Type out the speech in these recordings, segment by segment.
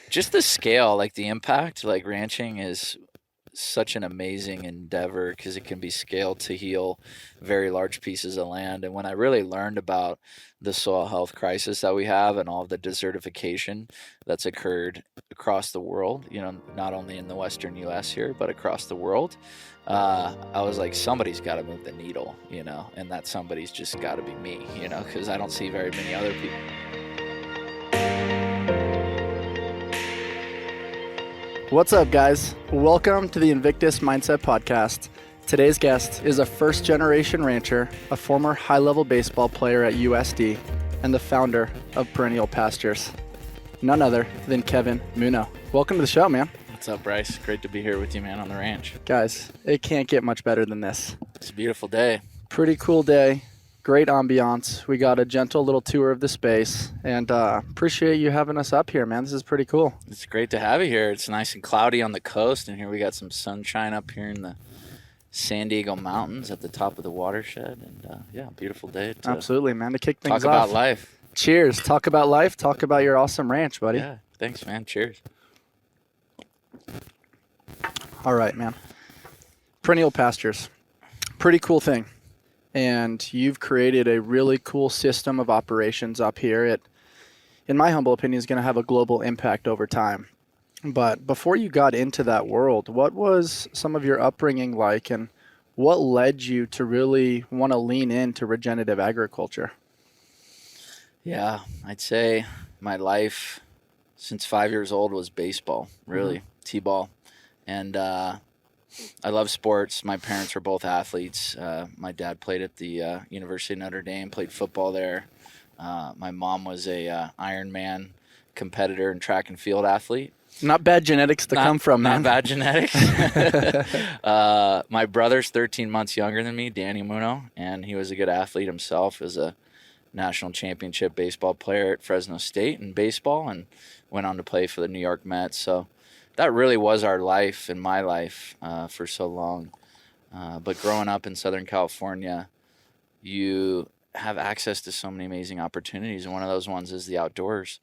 Just the scale, like the impact, like ranching is such an amazing endeavor because it can be scaled to heal very large pieces of land. And when I really learned about the soil health crisis that we have and all of the desertification that's occurred across the world, not only in the Western US here, but across the world, I was like, somebody's got to move the needle, and that somebody's just got to be me, because I don't see very many other people. What's up, guys? Welcome to the Invictus Mindset Podcast. Today's guest is a first-generation rancher, a former high-level baseball player at USD, and the founder of Perennial Pastures. None other than Kevin Muno. Welcome to the show, man. What's up, Bryce? Great to be here with you, man, on the ranch. Guys, it can't get much better than this. It's a beautiful day. Pretty cool day. Great ambiance. We got a gentle little tour of the space, and appreciate you having us up here, man. This is pretty cool. It's great to have you here. It's nice and cloudy on the coast, and here we got some sunshine up here in the San Diego Mountains at the top of the watershed, and beautiful day. Absolutely, man. To kick things off. Talk about life. Cheers. Talk about life. Talk about your awesome ranch, buddy. Yeah, thanks, man. Cheers. All right, man. Perennial Pastures. Pretty cool thing. And you've created a really cool system of operations up here. It, in my humble opinion, is going to have a global impact over time. But before you got into that world, what was some of your upbringing like, and what led you to really want to lean into regenerative agriculture? Yeah, I'd say my life since 5 years old was baseball, really, T-ball. And I love sports. My parents were both athletes. My dad played at the University of Notre Dame, played football there. My mom was a Ironman competitor and track and field athlete. Not bad genetics to come from, man. Not bad genetics. My brother's 13 months younger than me, Danny Muno, and he was a good athlete himself. He was a national championship baseball player at Fresno State in baseball and went on to play for the New York Mets. So that really was our life and my life for so long. But growing up in Southern California, you have access to so many amazing opportunities. And one of those ones is the outdoors.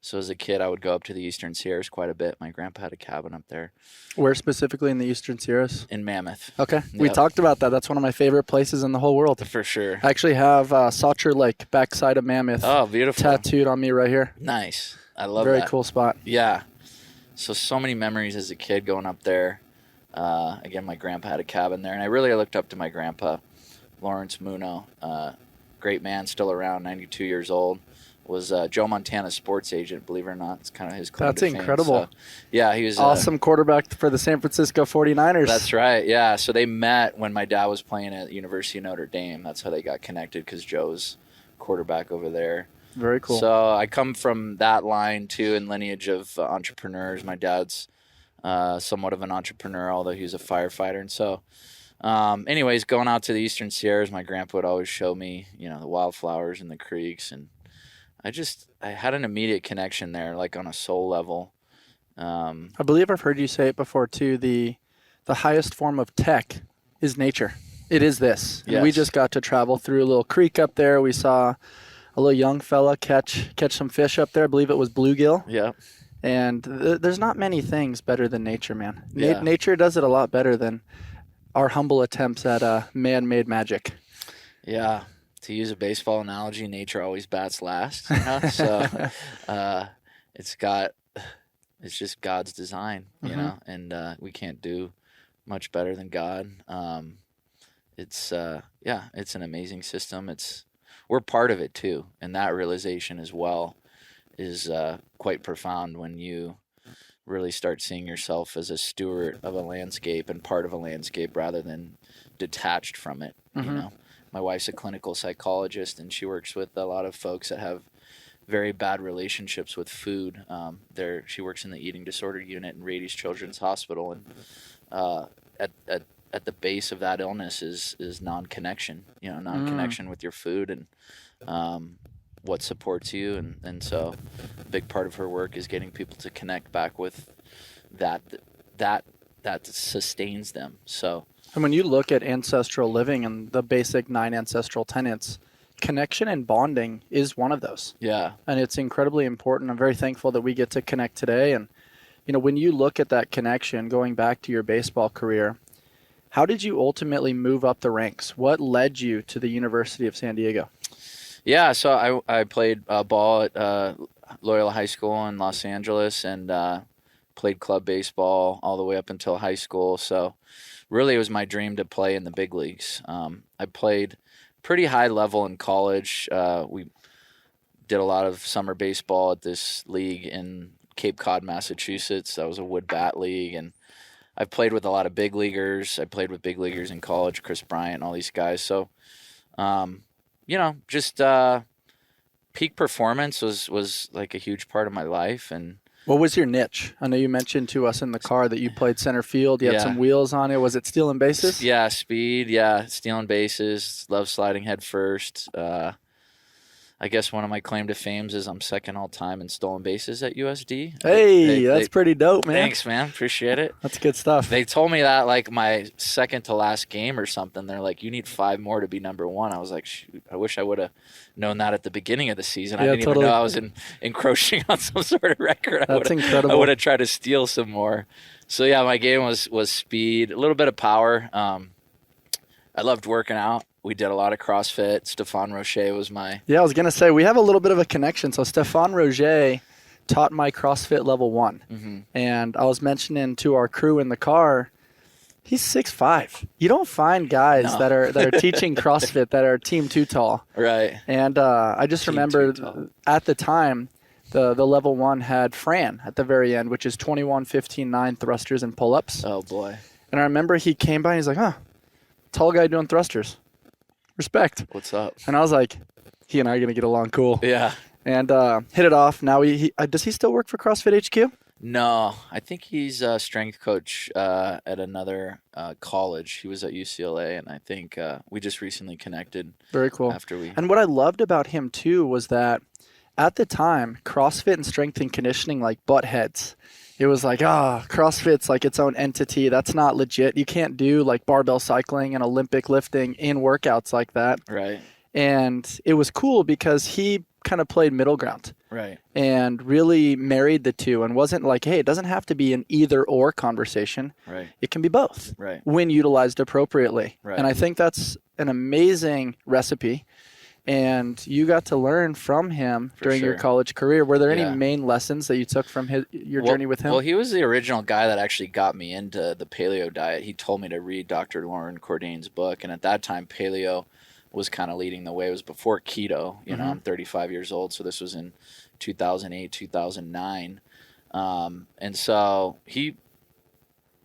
So as a kid, I would go up to the Eastern Sierras quite a bit. My grandpa had a cabin up there. Where specifically in the Eastern Sierras? In Mammoth. Okay. We talked about that. That's one of my favorite places in the whole world. For sure. I actually have Saucher Lake, backside of Mammoth. Oh, beautiful. Tattooed on me right here. Nice. I love Very that. cool spot. Yeah. So many memories as a kid going up there. Again, my grandpa had a cabin there, and I really looked up to my grandpa, Lawrence Muno. Great man, still around, 92 years old. Was Joe Montana's sports agent, believe it or not. It's kind of his claim to fame. That's incredible. So, yeah, he was awesome quarterback for the San Francisco 49ers. That's right, yeah. So they met when my dad was playing at the University of Notre Dame. That's how they got connected, because Joe's quarterback over there. Very cool. So I come from that line, too, and lineage of entrepreneurs. My dad's somewhat of an entrepreneur, although he was a firefighter. And so, anyways, going out to the Eastern Sierras, my grandpa would always show me, the wildflowers and the creeks. And I had an immediate connection there, like on a soul level. I believe I've heard you say it before, too. The highest form of tech is nature. It is this. Yes. We just got to travel through a little creek up there. We saw a little young fella catch some fish up there. I believe it was bluegill. Yeah. And there's not many things better than nature, man. Yeah. Nature does it a lot better than our humble attempts at man-made magic. Yeah. To use a baseball analogy, nature always bats last. So it's just God's design, and we can't do much better than God. It's an amazing system. We're part of it too, and that realization as well is quite profound when you really start seeing yourself as a steward of a landscape and part of a landscape rather than detached from it. My wife's a clinical psychologist, and she works with a lot of folks that have very bad relationships with food. She works in the eating disorder unit in Rady's Children's Hospital, and at the base of that illness is non-connection. Non-connection with your food and what supports you, and so a big part of her work is getting people to connect back with that sustains them. So. And when you look at ancestral living and the basic 9 ancestral tenets, connection and bonding is one of those. Yeah. And it's incredibly important. I'm very thankful that we get to connect today. And, when you look at that connection, going back to your baseball career, how did you ultimately move up the ranks? What led you to the University of San Diego? Yeah, so I played ball at Loyola High School in Los Angeles and played club baseball all the way up until high school. So really it was my dream to play in the big leagues. I played pretty high level in college. We did a lot of summer baseball at this league in Cape Cod, Massachusetts. That was a wood bat league, and I've played with a lot of big leaguers. I played with big leaguers in college, Chris Bryant, and all these guys. So, just peak performance was like a huge part of my life. And what was your niche? I know you mentioned to us in the car that you played center field. You had some wheels on it. Was it stealing bases? Yeah, speed. Yeah, stealing bases. Love sliding head first. I guess one of my claim to fames is I'm second all time in stolen bases at USD. Hey, that's pretty dope, man. Thanks, man. Appreciate it. That's good stuff. They told me that like my second to last game or something. They're like, you need 5 more to be number 1. I was like, shoot, I wish I would have known that at the beginning of the season. I didn't even know I was encroaching on some sort of record. That's incredible. I would have tried to steal some more. So yeah, my game was speed, a little bit of power. I loved working out. We did a lot of CrossFit. Stefan Rocher was my... Yeah, I was going to say, we have a little bit of a connection. So Stefan Rocher taught my CrossFit level 1. Mm-hmm. And I was mentioning to our crew in the car, he's 6'5". You don't find guys that are teaching CrossFit that are team too tall. Right. And I just remember at the time, the level 1 had Fran at the very end, which is 21, 15, 9 thrusters and pull-ups. Oh, boy. And I remember he came by and he's like, tall guy doing thrusters. Respect. What's up? And I was like, he and I are going to get along cool. Yeah. And hit it off. Now, does he still work for CrossFit HQ? No. I think he's a strength coach at another college. He was at UCLA, and I think we just recently connected. Very cool. And what I loved about him, too, was that at the time, CrossFit and strength and conditioning like butt heads. It was like, CrossFit's like its own entity. That's not legit. You can't do like barbell cycling and Olympic lifting in workouts like that. Right. And it was cool because he kind of played middle ground. Right. And really married the two and wasn't like, hey, it doesn't have to be an either or conversation. Right. It can be both. Right. When utilized appropriately. Right. And I think that's an amazing recipe. And you got to learn from him during your college career. Were there any main lessons that you took from your journey with him? Well, he was the original guy that actually got me into the paleo diet. He told me to read Dr. Lauren Cordain's book. And at that time, paleo was kind of leading the way. It was before keto. You know, I'm 35 years old, so this was in 2008, 2009. And so he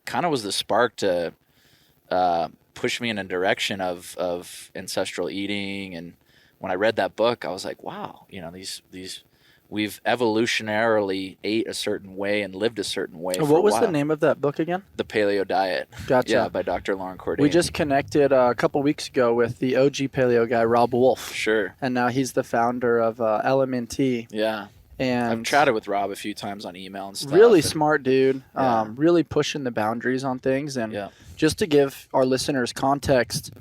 kind of was the spark to push me in a direction of ancestral eating. And when I read that book, I was like, wow, these we've evolutionarily ate a certain way and lived a certain way for a while. What was the name of that book again? The Paleo Diet. Gotcha. Yeah, by Dr. Lauren Cordain. We just connected a couple weeks ago with the OG paleo guy, Rob Wolf. Sure. And now he's the founder of LMNT. Yeah. And I've chatted with Rob a few times on email and stuff. Really smart dude. Really pushing the boundaries on things. And just to give our listeners context,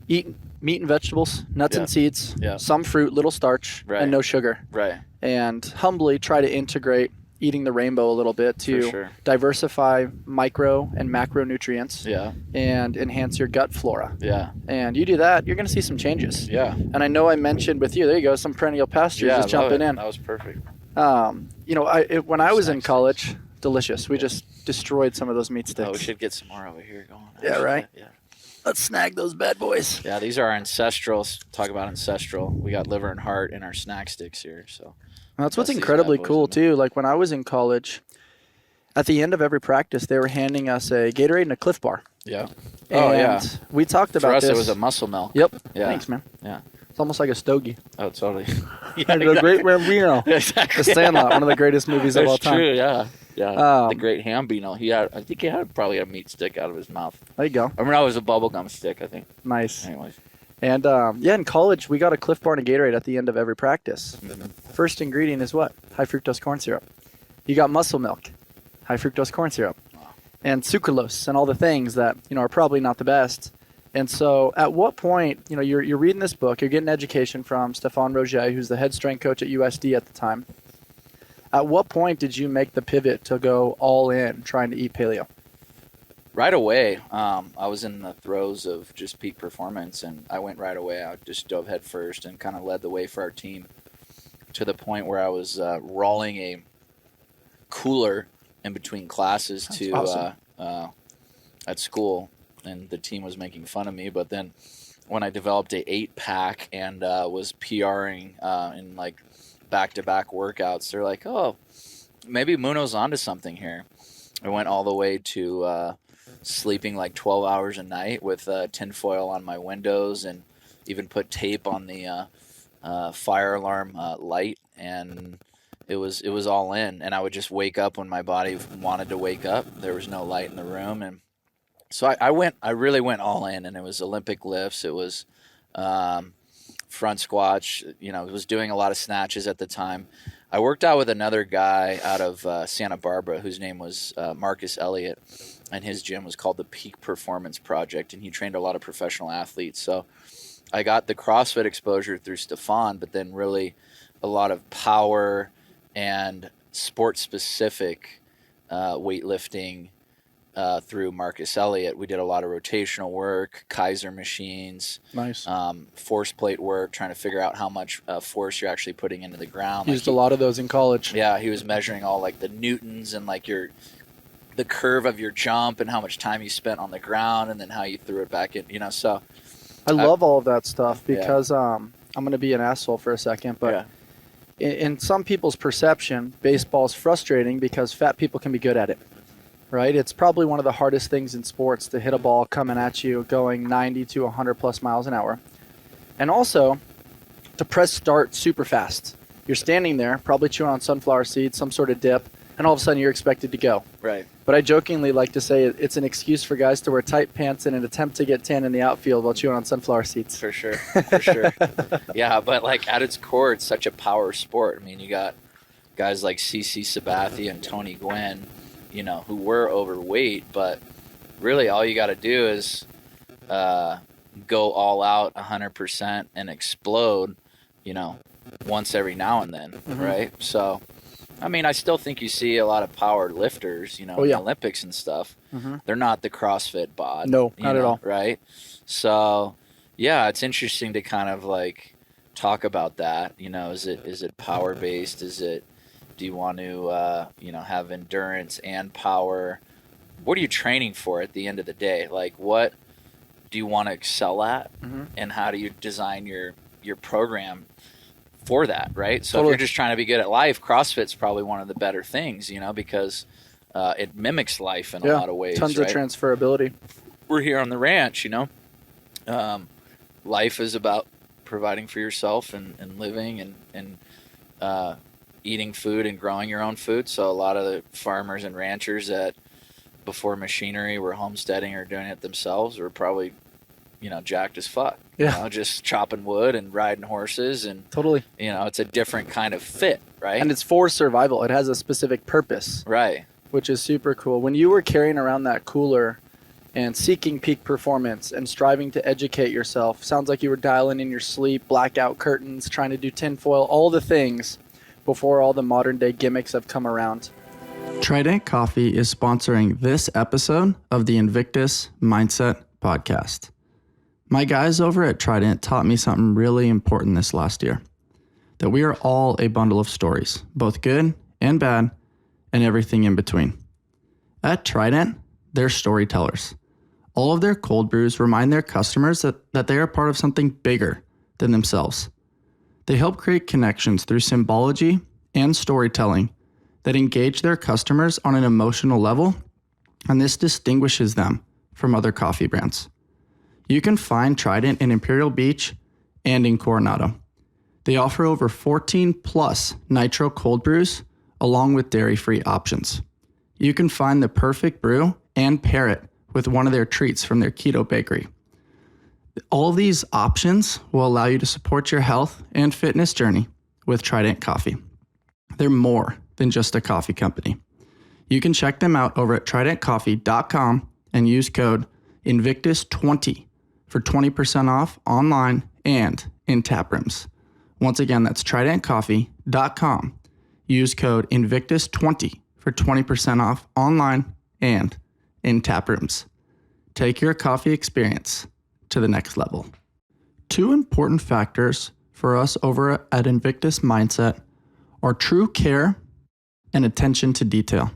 eat meat and vegetables, nuts and seeds, some fruit, little starch, and no sugar. Right. And humbly try to integrate eating the rainbow a little bit to diversify micro and macronutrients and enhance your gut flora. Yeah. And you do that, you're going to see some changes. Yeah. And I know I mentioned with you, there you go, some Perennial Pastures just jumping in. That was perfect. When I was in college, delicious. We just destroyed some of those meat sticks. Oh, we should get some more over here going. Yeah, right? Yeah. Let's snag those bad boys. Yeah, these are our ancestrals. Talk about ancestral. We got liver and heart in our snack sticks here. So that's what's incredibly cool too. Like when I was in college, at the end of every practice, they were handing us a Gatorade and a Cliff Bar. Yeah. And we talked about this. For us, it was a muscle milk. Yep. Yeah. Thanks, man. Yeah. It's almost like a stogie. Oh, totally. The Great Rambino. Exactly. The Sandlot, one of the greatest movies of all time. True. Yeah. Yeah. The Great Hambino. I think he had probably a meat stick out of his mouth. There you go. I mean, it was a bubblegum stick, I think. Nice. Anyways. And in college, we got a Cliff Bar and a Gatorade at the end of every practice. Mm-hmm. First ingredient is what? High fructose corn syrup. You got muscle milk, high fructose corn syrup, and sucralose, and all the things that are probably not the best. And so at what point, you're reading this book, you're getting education from Stefan Roget, who's the head strength coach at USD at the time. At what point did you make the pivot to go all in trying to eat paleo? Right away. I was in the throes of just peak performance, and I went right away. I just dove head first and kind of led the way for our team to the point where I was rolling a cooler in between classes. That's to awesome. At school, and the team was making fun of me. But then when I developed a 8-pack and was PRing in like back-to-back workouts, they're like, oh, maybe Muno's onto something here. I went all the way to sleeping like 12 hours a night with tinfoil on my windows, and even put tape on the fire alarm light, and it was all in. And I would just wake up when my body wanted to wake up. There was no light in the room, and so I really went all in. And it was Olympic lifts, it was front squats, I was doing a lot of snatches at the time. I worked out with another guy out of Santa Barbara whose name was Marcus Elliott, and his gym was called the Peak Performance Project, and he trained a lot of professional athletes. So I got the CrossFit exposure through Stefan, but then really a lot of power and sport-specific weightlifting through Marcus Elliott. We did a lot of rotational work, Kaiser machines, nice, force plate work, trying to figure out how much force you're actually putting into the ground. Used a lot of those in college. Yeah, he was measuring all like the newtons and like the curve of your jump and how much time you spent on the ground and then how you threw it back in. So I love all of that stuff because I'm going to be an asshole for a second, but in some people's perception, baseball is frustrating because fat people can be good at it. Right? It's probably one of the hardest things in sports to hit a ball coming at you going 90 to 100 plus miles an hour. And also to press start super fast. You're standing there, probably chewing on sunflower seeds, some sort of dip, and all of a sudden you're expected to go. Right. But I jokingly like to say it's an excuse for guys to wear tight pants in an attempt to get tan in the outfield while chewing on sunflower seeds. For sure. For sure. Yeah, but like at its core, it's such a power sport. I mean, you got guys like CC Sabathia and Tony Gwynn, who were overweight, but really all you got to do is go all out 100% and explode, once every now and then, right? So, I mean, I still think you see a lot of power lifters, in the Olympics and stuff. They're not the CrossFit bod. No, not at all. Right? So, yeah, it's interesting to kind of like talk about that. Is it power-based? Do you want to, have endurance and power? What are you training for at the end of the day? Like, what do you want to excel at? And how do you design your program for that, right? So Totally. If you're just trying to be good at life, CrossFit's probably one of the better things, because it mimics life in a lot of ways. Tons of transferability. We're here on the ranch, life is about providing for yourself and living and eating food and growing your own food. So a lot of the farmers and ranchers that before machinery were homesteading or doing it themselves were probably, jacked as fuck. Yeah. Just chopping wood and riding horses and totally. It's a different kind of fit, right? And it's for survival. It has a specific purpose. Right. Which is super cool. When you were carrying around that cooler and seeking peak performance and striving to educate yourself, sounds like you were dialing in your sleep, blackout curtains, trying to do tinfoil, all the things before all the modern day gimmicks have come around. Trident Coffee is sponsoring this episode of the Invictus Mindset Podcast. My guys over at Trident taught me something really important this last year, that we are all a bundle of stories, both good and bad, and everything in between. At Trident, they're storytellers. All of their cold brews remind their customers that they are part of something bigger than themselves. They help create connections through symbology and storytelling that engage their customers on an emotional level, and this distinguishes them from other coffee brands. You can find Trident in Imperial Beach and in Coronado. They offer over 14 plus nitro cold brews along with dairy-free options. You can find the perfect brew and pair it with one of their treats from their keto bakery. All these options will allow you to support your health and fitness journey with Trident Coffee. They're more than just a coffee company. You can check them out over at tridentcoffee.com and use code Invictus20 for 20% off online and in tap rooms. Once again, that's tridentcoffee.com. Use code Invictus20 for 20% off online and in tap rooms. Take your coffee experience to the next level. Two important factors for us over at Invictus Mindset are true care and attention to detail.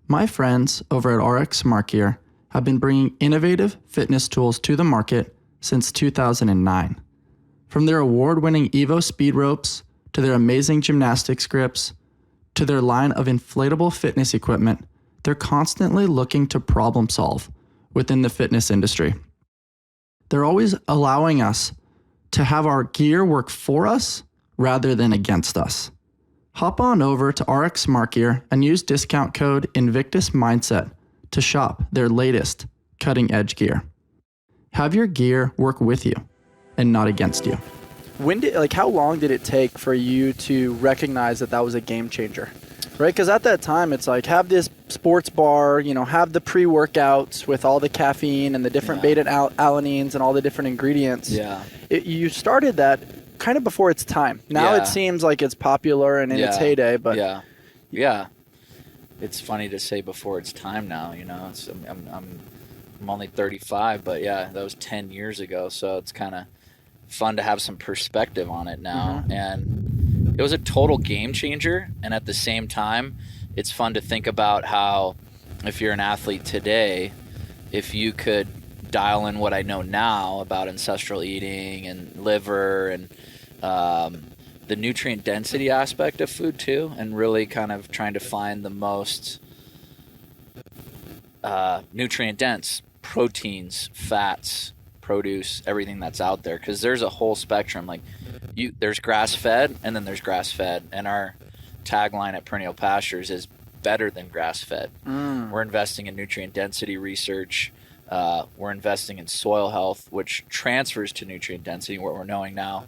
My friends over at RX Smart Gear have been bringing innovative fitness tools to the market since 2009. From their award-winning Evo speed ropes to their amazing gymnastics grips to their line of inflatable fitness equipment, they're constantly looking to problem solve within the fitness industry. They're always allowing us to have our gear work for us rather than against us. Hop on over to RX Smart Gear and use discount code Invictus Mindset to shop their latest cutting edge gear. Have your gear work with you and not against you. How long did it take for you to recognize that was a game changer? Right? Because at that time, it's like, have this sports bar, have the pre-workouts with all the caffeine and the different beta-alanines and all the different ingredients. Yeah. You started that kind of before its time. Now it seems like it's popular and in its heyday, but yeah. It's funny to say before its time now. I'm only 35, but that was 10 years ago. So it's kind of fun to have some perspective on it now. Mm-hmm. And it was a total game changer. And at the same time, it's fun to think about how, if you're an athlete today, if you could dial in what I know now about ancestral eating and liver and the nutrient density aspect of food too, and really kind of trying to find the most nutrient dense proteins, fats, produce, everything that's out there, because there's a whole spectrum. Like there's grass fed and then there's grass fed, and our tagline at Perennial Pastures is better than grass fed. We're investing in nutrient density research. We're investing in soil health, which transfers to nutrient density. What we're knowing now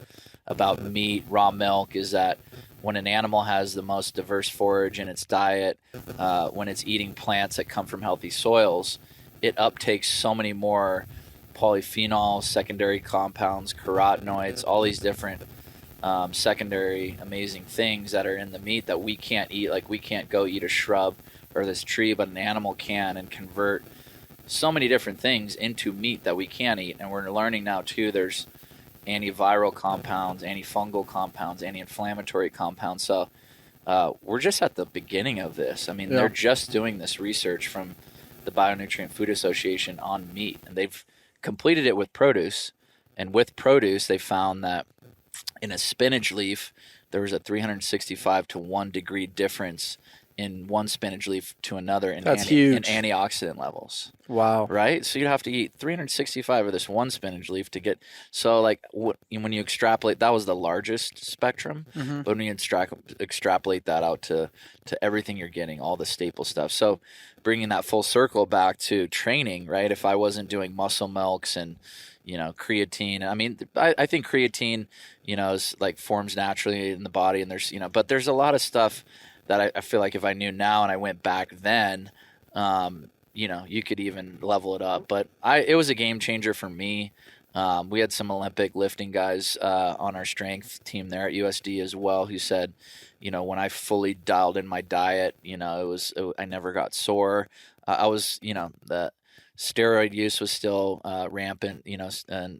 about meat, raw milk, is that when an animal has the most diverse forage in its diet, when it's eating plants that come from healthy soils, it uptakes so many more polyphenols, secondary compounds, carotenoids, all these different secondary amazing things that are in the meat that we can't eat. Like, we can't go eat a shrub or this tree, but an animal can, and convert so many different things into meat that we can't eat. And we're learning now too, there's antiviral compounds, antifungal compounds, anti-inflammatory compounds. So we're just at the beginning of this. I mean, they're just doing this research from the Bionutrient Food Association on meat, and they've completed it with produce. And with produce, they found that in a spinach leaf, there was a 365 to 1 degree difference in one spinach leaf to another in antioxidant levels. Wow. Right? So you'd have to eat 365 of this one spinach leaf to get, so like when you extrapolate, that was the largest spectrum, but when you extrapolate that out to everything you're getting, all the staple stuff. So bringing that full circle back to training, right? If I wasn't doing muscle milks and, creatine, I mean, I think creatine, is like forms naturally in the body, and there's, but there's a lot of stuff that I feel like if I knew now and I went back then, you could even level it up. But it was a game changer for me. We had some Olympic lifting guys on our strength team there at USD as well, who said, when I fully dialed in my diet, I never got sore. I was, the steroid use was still rampant,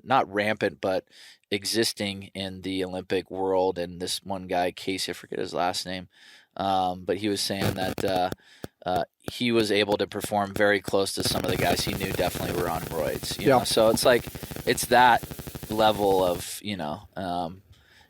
not rampant, but existing in the Olympic world. And this one guy, Casey, I forget his last name, but he was saying that he was able to perform very close to some of the guys he knew definitely were on roids. You know? So it's like, it's that level of,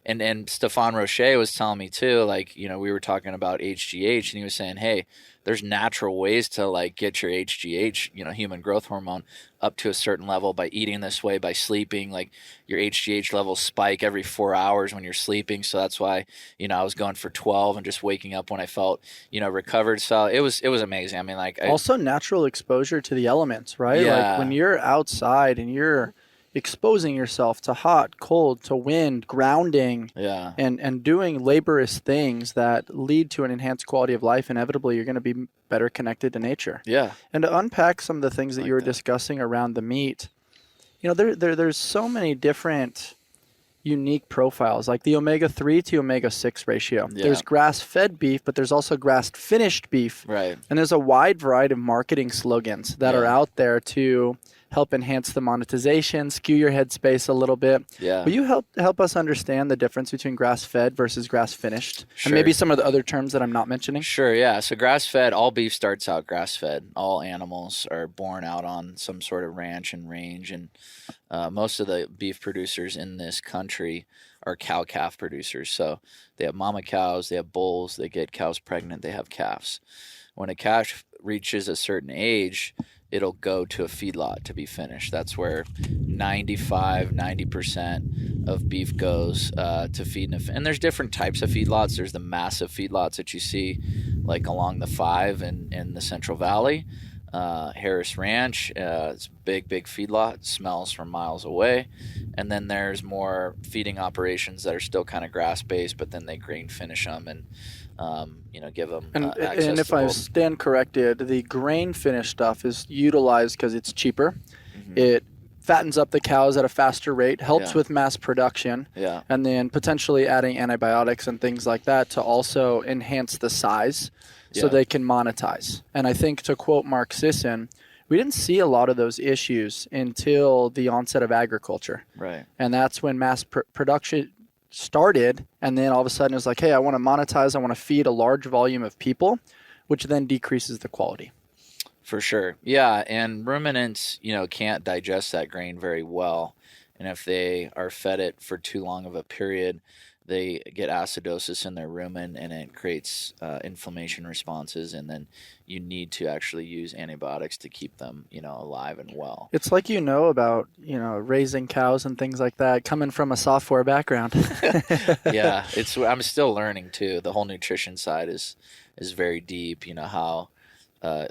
and Stefan Roche was telling me too, like, we were talking about HGH, and he was saying, hey, there's natural ways to like get your HGH, human growth hormone, up to a certain level by eating this way, by sleeping. Like, your HGH levels spike every 4 hours when you're sleeping. So that's why, I was going for 12 and just waking up when I felt, recovered. So it was amazing. I mean, like, also natural exposure to the elements, right? Yeah. Like when you're outside and you're exposing yourself to hot, cold, to wind, grounding, and doing laborious things that lead to an enhanced quality of life, inevitably you're going to be better connected to nature. Yeah. And to unpack some of the things that you were discussing around the meat, There's so many different unique profiles, like the omega-3 to omega-6 ratio. Yeah. There's grass-fed beef, but there's also grass-finished beef. Right. And there's a wide variety of marketing slogans that are out there to help enhance the monetization, skew your headspace a little bit. Yeah. Will you help us understand the difference between grass-fed versus grass-finished? Sure. And maybe some of the other terms that I'm not mentioning? Sure, yeah. So grass-fed, all beef starts out grass-fed. All animals are born out on some sort of ranch and range, and most of the beef producers in this country are cow-calf producers. So they have mama cows, they have bulls, they get cows pregnant, they have calves. When a calf reaches a certain age, it'll go to a feedlot to be finished. That's where 90% of beef goes to feed. And there's different types of feedlots. There's the massive feedlots that you see like along the 5 in the Central Valley. Harris Ranch, it's a big feedlot, smells from miles away. And then there's more feeding operations that are still kind of grass-based, but then they grain finish them and give them access and if to I both. stand corrected, the grain finished stuff is utilized because it's cheaper. Mm-hmm. It fattens up the cows at a faster rate, helps with mass production, and then potentially adding antibiotics and things like that to also enhance the size so they can monetize. And I think, to quote Mark Sisson, we didn't see a lot of those issues until the onset of agriculture. Right. And that's when mass production started, and then all of a sudden it was like, hey, I want to monetize, I want to feed a large volume of people, which then decreases the quality. For sure. Yeah, and ruminants, can't digest that grain very well. And if they are fed it for too long of a period, they get acidosis in their rumen, and it creates inflammation responses, and then you need to actually use antibiotics to keep them, alive and well. It's like about, raising cows and things like that, coming from a software background. Yeah, I'm still learning too. The whole nutrition side is very deep. How a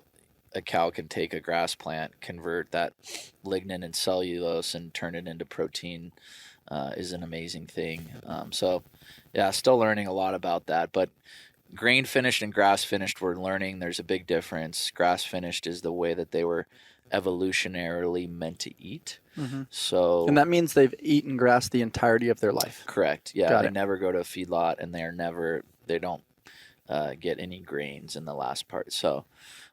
cow can take a grass plant, convert that lignin and cellulose, and turn it into protein. Is an amazing thing. So, still learning a lot about that. But grain finished and grass finished, we're learning there's a big difference. Grass finished is the way that they were evolutionarily meant to eat. Mm-hmm. So, and that means they've etten grass the entirety of their life. Correct. Yeah, Got they it. never go to a feedlot, and they don't get any grains in the last part. So.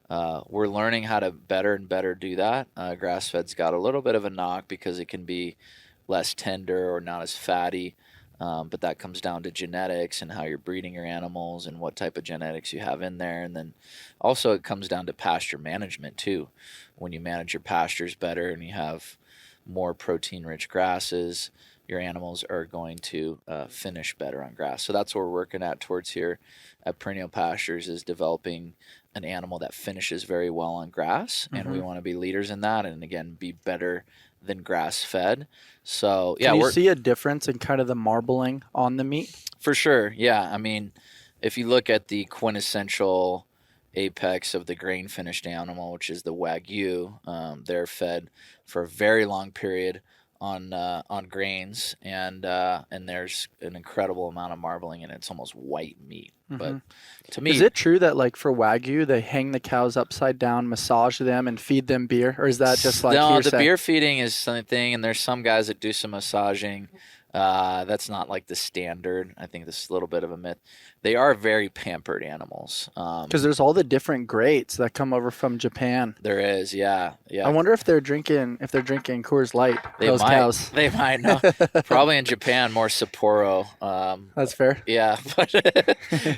We're learning how to better and better do that. Grass-fed's got a little bit of a knock because it can be less tender or not as fatty, but that comes down to genetics and how you're breeding your animals and what type of genetics you have in there. And then also it comes down to pasture management too. When you manage your pastures better and you have more protein-rich grasses, your animals are going to finish better on grass. So that's what we're working at towards here at Perennial Pastures, is developing an animal that finishes very well on grass, and we want to be leaders in that, and again, be better than grass-fed. So Can you see a difference in kind of the marbling on the meat? For sure, yeah. I mean, if you look at the quintessential apex of the grain-finished animal, which is the Wagyu, they're fed for a very long period on grains, and there's an incredible amount of marbling, and it's almost white meat. But to me, is it true that like for Wagyu they hang the cows upside down, massage them, and feed them beer, or is that just like hearsay? The beer feeding is something, and there's some guys that do some massaging. That's not like the standard. I think this is a little bit of a myth. They are very pampered animals. Because there's all the different grades that come over from Japan. There is, yeah. I wonder if they're drinking Coors Light. Those cows. They might. No, probably in Japan more Sapporo. That's fair. Yeah, but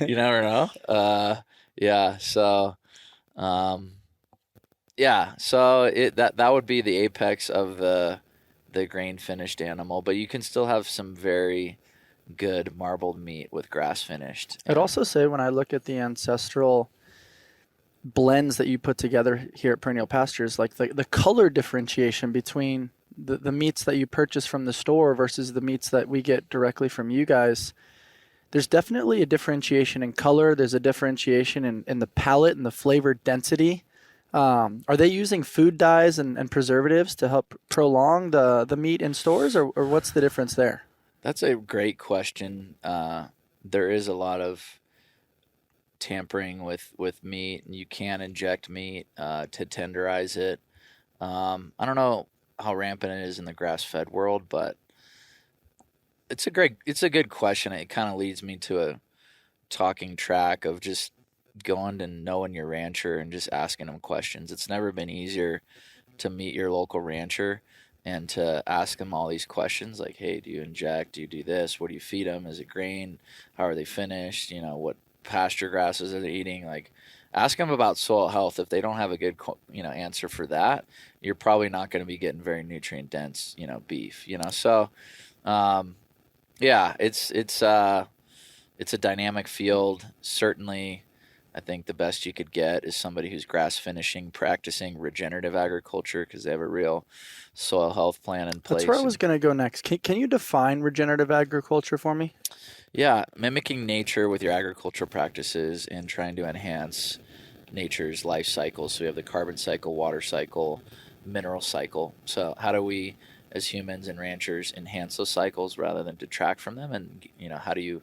you never know. So that would be the apex of the grain finished animal, but you can still have some very good marbled meat with grass finished. I'd also say when I look at the ancestral blends that you put together here at Perennial Pastures, like the color differentiation between the meats that you purchase from the store versus the meats that we get directly from you guys, there's definitely a differentiation in color. There's a differentiation in the palate and the flavor density. Are they using food dyes and preservatives to help prolong the meat in stores, or what's the difference there? That's a great question. There is a lot of tampering with meat, and you can inject meat to tenderize it. I don't know how rampant it is in the grass-fed world, but it's a good question. It kind of leads me to a talking track of just going and knowing your rancher and just asking them questions. It's never been easier to meet your local rancher and to ask them all these questions like, hey, do you inject? Do you do this? What do you feed them? Is it grain? How are they finished? What pasture grasses are they eating? Like, ask them about soil health. If they don't have a good, answer for that, you're probably not going to be getting very nutrient dense, beef, So, yeah, it's a dynamic field. Certainly, I think the best you could get is somebody who's grass finishing, practicing regenerative agriculture, because they have a real soil health plan in place. That's where I was going to go next. Can you define regenerative agriculture for me? Yeah, mimicking nature with your agricultural practices and trying to enhance nature's life cycle. So we have the carbon cycle, water cycle, mineral cycle. So how do we, as humans and ranchers, enhance those cycles rather than detract from them? And how do you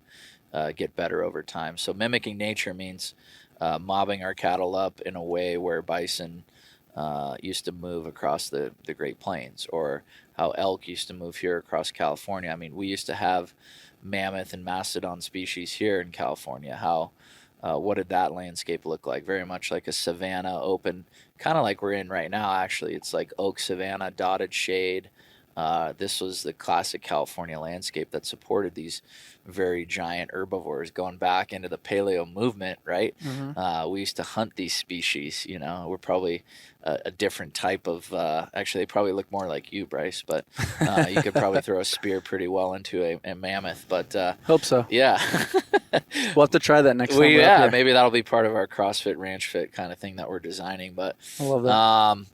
get better over time? So mimicking nature means mobbing our cattle up in a way where bison used to move across the Great Plains, or how elk used to move here across California. I mean, we used to have mammoth and mastodon species here in California. What did that landscape look like? Very much like a savanna, open, kind of like we're in right now, actually. It's like oak savanna, dotted shade. This was the classic California landscape that supported these very giant herbivores going back into the paleo movement, right? Mm-hmm. We used to hunt these species, we're probably a different type of, actually they probably look more like you, Bryce, but you could probably throw a spear pretty well into a mammoth, but hope so. Yeah. We'll have to try that next time. Yeah, maybe that'll be part of our CrossFit Ranch Fit kind of thing that we're designing, but I love that.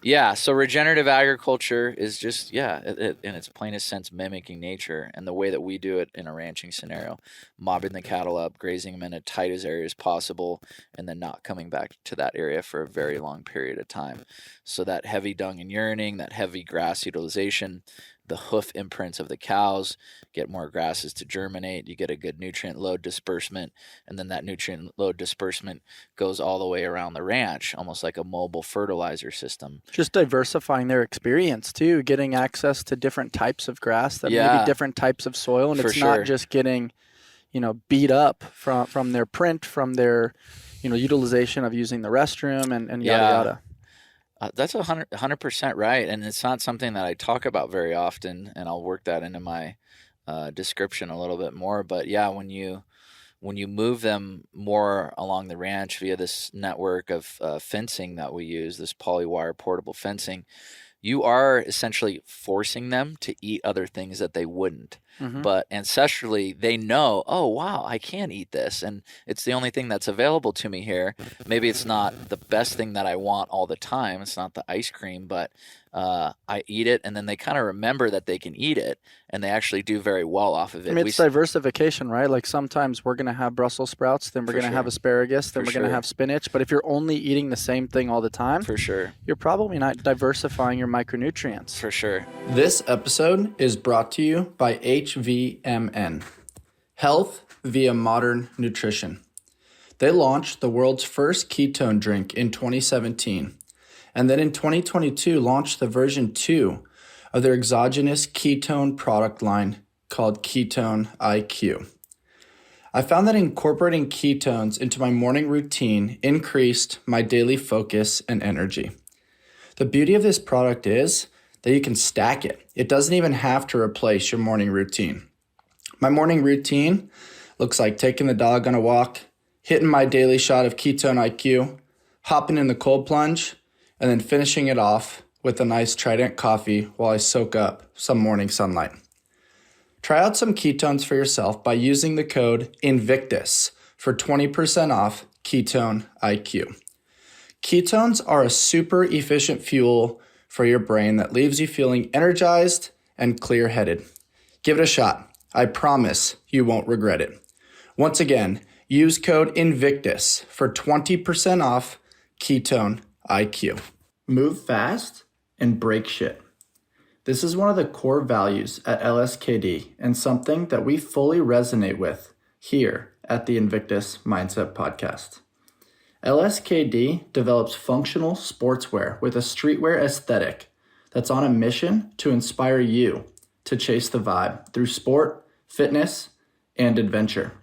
Yeah, so regenerative agriculture is just, in its plainest sense, mimicking nature, and the way that we do it in a ranching scenario, mobbing the cattle up, grazing them in as tight as area as possible, and then not coming back to that area for a very long period of time. So that heavy dung and urinating, that heavy grass utilization, the hoof imprints of the cows, get more grasses to germinate, you get a good nutrient load disbursement, and then that nutrient load disbursement goes all the way around the ranch, almost like a mobile fertilizer system. Just diversifying their experience too, getting access to different types of grass that maybe different types of soil, and it's not just getting, beat up from their print, from their, utilization of using the restroom and yada yada. That's 100% right, and it's not something that I talk about very often, and I'll work that into my description a little bit more. But yeah, when you move them more along the ranch via this network of fencing that we use, this polywire portable fencing, you are essentially forcing them to eat other things that they wouldn't. Mm-hmm. But ancestrally, they know, oh, wow, I can eat this. And it's the only thing that's available to me here. Maybe it's not the best thing that I want all the time. It's not the ice cream, but I eat it. And then they kind of remember that they can eat it. And they actually do very well off of it. I mean, it's diversification, right? Like sometimes we're going to have Brussels sprouts, then we're going to have asparagus, then we're going to have spinach. But if you're only eating the same thing all the time, for sure, you're probably not diversifying your micronutrients. For sure. This episode is brought to you by HVMN, Health via Modern Nutrition. They launched the world's first ketone drink in 2017, and then in 2022 launched the version 2 of their exogenous ketone product line called Ketone IQ. I found that incorporating ketones into my morning routine increased my daily focus and energy. The beauty of this product is that you can stack it. It doesn't even have to replace your morning routine. My morning routine looks like taking the dog on a walk, hitting my daily shot of Ketone IQ, hopping in the cold plunge, and then finishing it off with a nice Trident coffee while I soak up some morning sunlight. Try out some ketones for yourself by using the code Invictus for 20% off Ketone IQ. Ketones are a super efficient fuel for your brain that leaves you feeling energized and clear-headed. Give it a shot. I promise you won't regret it. Once again, use code Invictus for 20% off Ketone IQ. Move fast and break shit. This is one of the core values at LSKD and something that we fully resonate with here at the Invictus Mindset Podcast. LSKD develops functional sportswear with a streetwear aesthetic that's on a mission to inspire you to chase the vibe through sport, fitness, and adventure.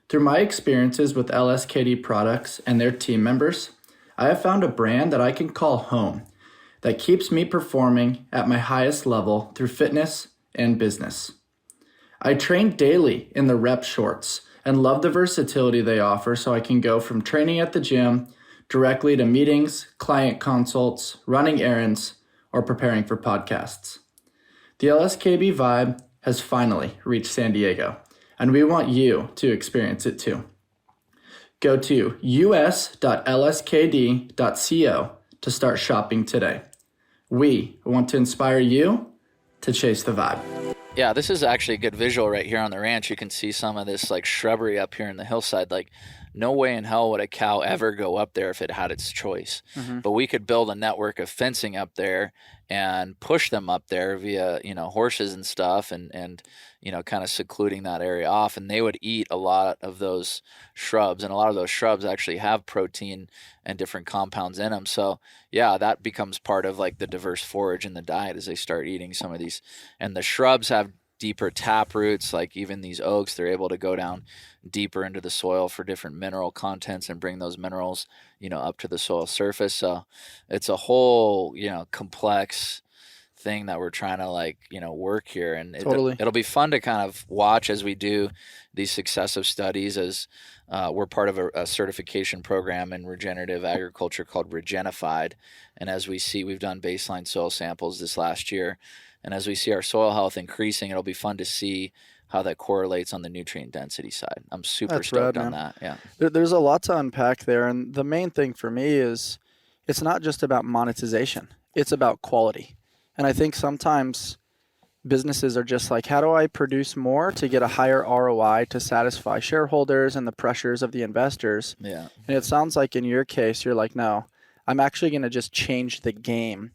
Through my experiences with LSKD products and their team members, I have found a brand that I can call home that keeps me performing at my highest level through fitness and business. I train daily in the rep shorts and love the versatility they offer, so I can go from training at the gym directly to meetings, client consults, running errands, or preparing for podcasts. The LSKB vibe has finally reached San Diego, and we want you to experience it too. Go to us.lskd.co to start shopping today. We want to inspire you to chase the vibe. Yeah, this is actually a good visual right here on the ranch. You can see some of this like shrubbery up here in the hillside. Like, no way in hell would a cow ever go up there if it had its choice. But we could build a network of fencing up there and push them up there via, horses and stuff, and kind of secluding that area off. And they would eat a lot of those shrubs, and a lot of those shrubs actually have protein and different compounds in them. So yeah, that becomes part of like the diverse forage in the diet as they start eating some of these. And the shrubs have deeper tap roots, like even these oaks, they're able to go down deeper into the soil for different mineral contents and bring those minerals, up to the soil surface. So it's a whole, complex thing that we're trying to work here. And it'll be fun to kind of watch as we do these successive studies, as we're part of a certification program in regenerative agriculture called Regenified. And as we see, we've done baseline soil samples this last year. And as we see our soil health increasing, it'll be fun to see how that correlates on the nutrient density side. I'm super stoked on that. Yeah. There's a lot to unpack there. And the main thing for me is it's not just about monetization. It's about quality. And I think sometimes businesses are just like, how do I produce more to get a higher ROI to satisfy shareholders and the pressures of the investors? Yeah. And it sounds like in your case, you're like, no, I'm actually going to just change the game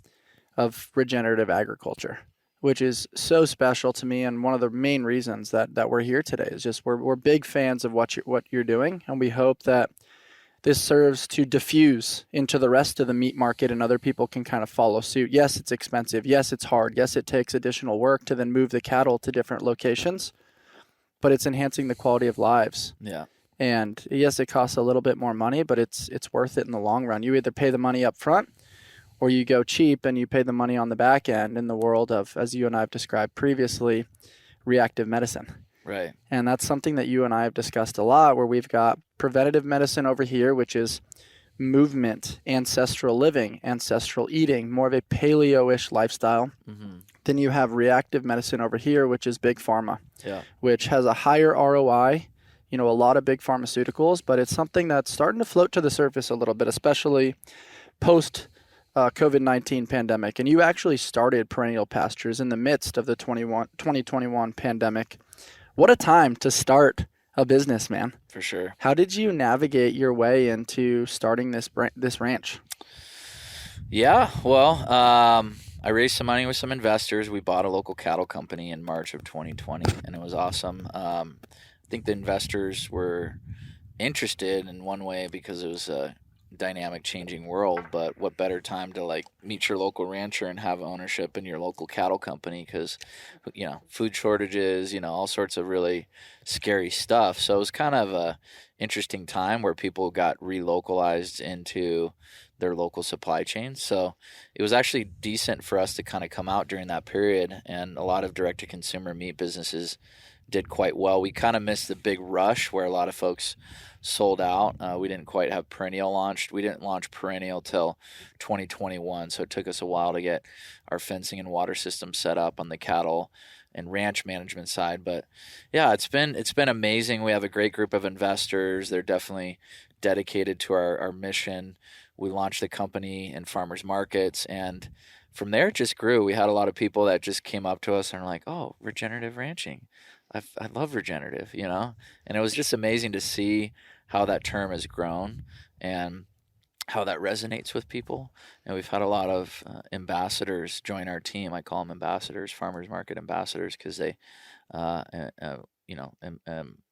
of regenerative agriculture, which is so special to me. And one of the main reasons that we're here today is just we're big fans of what you're doing. And we hope that this serves to diffuse into the rest of the meat market and other people can kind of follow suit. Yes, it's expensive. Yes, it's hard. Yes, it takes additional work to then move the cattle to different locations, but it's enhancing the quality of lives. Yeah. And yes, it costs a little bit more money, but it's worth it in the long run. You either pay the money up front or you go cheap and you pay the money on the back end in the world of, as you and I have described previously, reactive medicine. Right. And that's something that you and I have discussed a lot, where we've got preventative medicine over here, which is movement, ancestral living, ancestral eating, more of a paleo-ish lifestyle. Mm-hmm. Then you have reactive medicine over here, which is big pharma, which has a higher ROI, a lot of big pharmaceuticals, but it's something that's starting to float to the surface a little bit, especially post COVID-19 pandemic. And you actually started Perennial Pastures in the midst of the 2021 pandemic. What a time to start a business, man. For sure. How did you navigate your way into starting this ranch? Yeah, well, I raised some money with some investors. We bought a local cattle company in March of 2020, and it was awesome. I think the investors were interested in one way because it was a dynamic, changing world, but what better time to meet your local rancher and have ownership in your local cattle company, because food shortages, all sorts of really scary stuff. So it was kind of a interesting time where people got relocalized into their local supply chains. So it was actually decent for us to kind of come out during that period, and a lot of direct-to-consumer meat businesses did quite well. We kind of missed the big rush where a lot of folks sold out. We didn't quite have Perennial launched. We didn't launch Perennial till 2021, so it took us a while to get our fencing and water system set up on the cattle and ranch management side. But yeah, it's been amazing. We have a great group of investors. They're definitely dedicated to our mission. We launched the company in farmers markets, and from there it just grew. We had a lot of people that just came up to us and were like, "Oh, regenerative ranching. I love regenerative," and it was just amazing to see how that term has grown and how that resonates with people. And we've had a lot of ambassadors join our team. I call them ambassadors, farmers market ambassadors, because they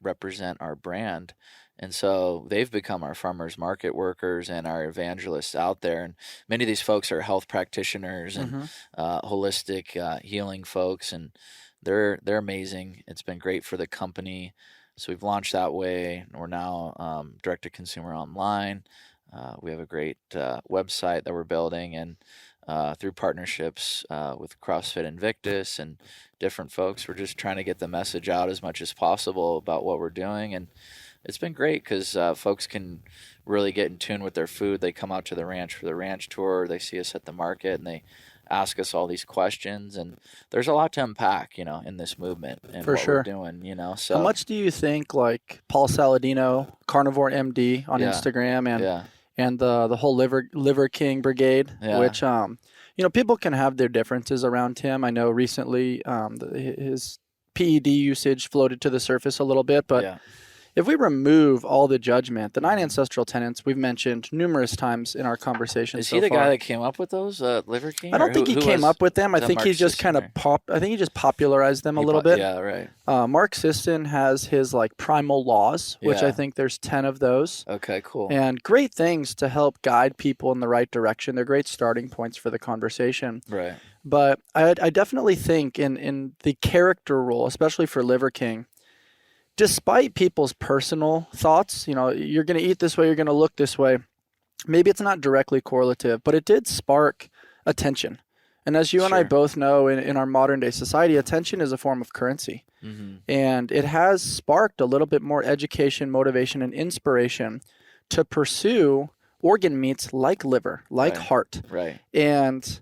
represent our brand. And so they've become our farmers market workers and our evangelists out there. And many of these folks are health practitioners and holistic healing folks, and they're amazing. It's been great for the company. So we've launched that way. We're now direct to consumer online. We have a great website that we're building, and through partnerships with CrossFit Invictus and different folks, we're just trying to get the message out as much as possible about what we're doing. And it's been great because folks can really get in tune with their food. They come out to the ranch for the ranch tour. They see us at the market, and they ask us all these questions. And there's a lot to unpack, in this movement and For what sure. we're doing, So How much do you think like Paul Saladino, Carnivore MD on Instagram, and the whole Liver King Brigade, which people can have their differences around him. I know recently his PED usage floated to the surface a little bit, but if we remove all the judgment, the 9 ancestral tenets we've mentioned numerous times in our conversation. Is he the guy that came up with those, Liver King? I don't think he came up with them. I think he just kind of I think he just popularized them a little bit. Yeah, right. Mark Sisson has his like primal laws, which I think there's 10 of those. Okay, cool. And great things to help guide people in the right direction. They're great starting points for the conversation. Right. But I definitely think in the character role, especially for Liver King, despite people's personal thoughts, you're going to eat this way, you're going to look this way, maybe it's not directly correlative, but it did spark attention. And as you and I both know, in our modern day society, attention is a form of currency. Mm-hmm. And it has sparked a little bit more education, motivation, and inspiration to pursue organ meats like liver, like heart. Right. And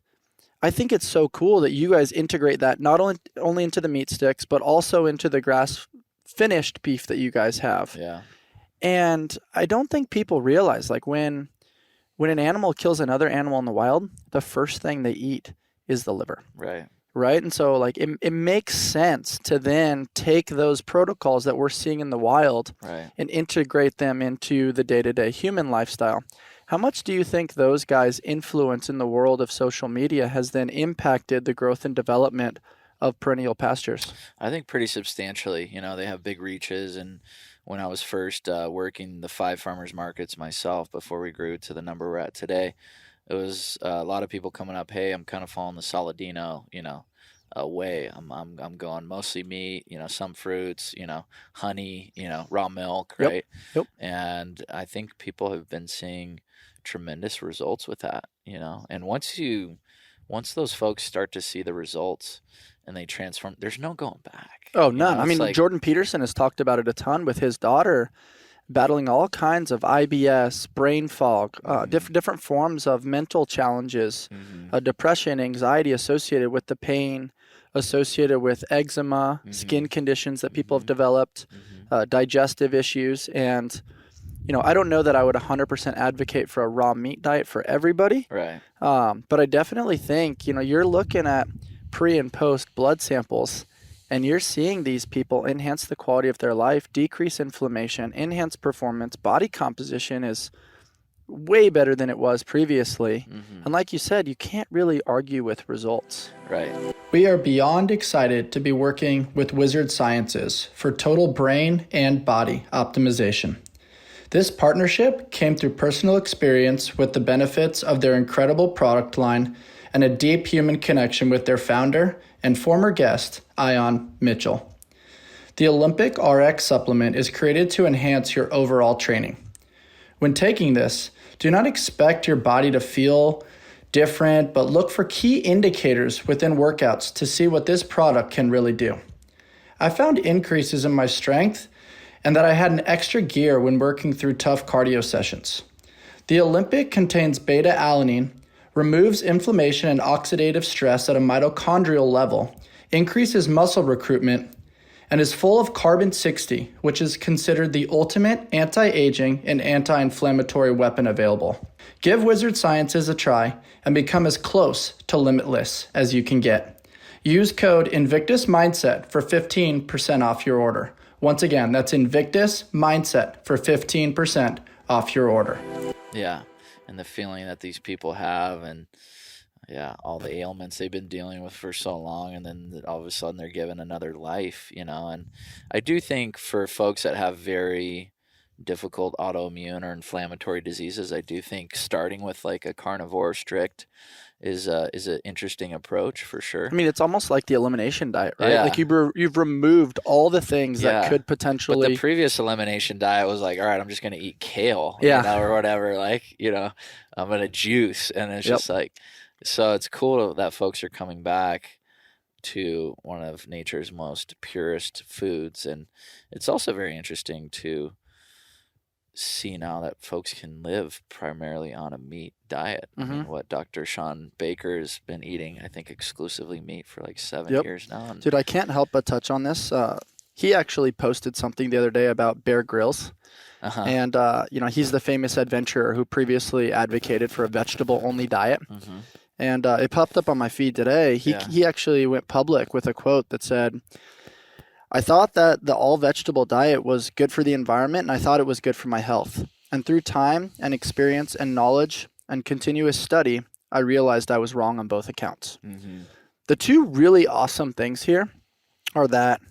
I think it's so cool that you guys integrate that not only into the meat sticks, but also into the finished beef that you guys have. Yeah. And I don't think people realize, like, when an animal kills another animal in the wild, the first thing they eat is the liver. Right. And so like it makes sense to then take those protocols that we're seeing in the wild and integrate them into the day-to-day human lifestyle. How much do you think those guys' influence in the world of social media has then impacted the growth and development of Perennial Pastures? I think pretty substantially. They have big reaches, and when I was first working the 5 farmers markets myself before we grew to the number we're at today, it was a lot of people coming up, hey, I'm kind of following the Saladino, way. I'm going mostly meat, some fruits, honey, raw milk, right? Yep. And I think people have been seeing tremendous results with that, and once those folks start to see the results and they transform, there's no going back. Oh, none. I mean, Jordan Peterson has talked about it a ton with his daughter battling all kinds of IBS, brain fog, different forms of mental challenges, depression, anxiety associated with the pain, associated with eczema, skin conditions that people have developed, digestive issues. And, I don't know that I would 100% advocate for a raw meat diet for everybody. Right. But I definitely think, you're looking at pre and post blood samples, and you're seeing these people enhance the quality of their life, decrease inflammation, enhance performance. Body composition is way better than it was previously. And like you said, you can't really argue with results. Right. We are beyond excited to be working with Wizard Sciences for total brain and body optimization. This partnership came through personal experience with the benefits of their incredible product line and a deep human connection with their founder and former guest, Ion Mitchell. The Olympic RX supplement is created to enhance your overall training. When taking this, do not expect your body to feel different, but look for key indicators within workouts to see what this product can really do. I found increases in my strength and that I had an extra gear when working through tough cardio sessions. The Olympic contains beta-alanine, removes inflammation and oxidative stress at a mitochondrial level, increases muscle recruitment, and is full of carbon-60, which is considered the ultimate anti-aging and anti-inflammatory weapon available. Give Wizard Sciences a try and become as close to limitless as you can get. Use code Invictus Mindset for 15% off your order. Once again, that's Invictus Mindset for 15% off your order. Yeah. And the feeling that these people have, and Yeah, all the ailments they've been dealing with for so long, and then all of a sudden they're given another life, and I do think for folks that have very difficult autoimmune or inflammatory diseases, I do think starting with like a carnivore strict is an interesting approach for sure. I mean, it's almost like the elimination diet, right? Yeah. Like you've removed all the things that Yeah. could But potentially. the previous elimination diet was like, all right, I'm just going to eat kale, Yeah. or whatever. Like, I'm going to juice. And it's Yep. just like, so it's cool that folks are coming back to one of nature's most purest foods. And it's also very interesting to see now that folks can live primarily on a meat diet. I mean, what Dr. Sean Baker has been eating, I think, exclusively meat for like 7 Yep. years now. And Dude, I can't help but touch on this. He actually posted something the other day about Bear Grylls. uh-huh. And, he's the famous adventurer who previously advocated for a vegetable-only diet. Mhm. And it popped up on my feed today. Yeah. He actually went public with a quote that said, I thought that the all-vegetable diet was good for the environment, and I thought it was good for my health. And through time and experience and knowledge and continuous study, I realized I was wrong on both accounts. Mhm. The two really awesome things here are that,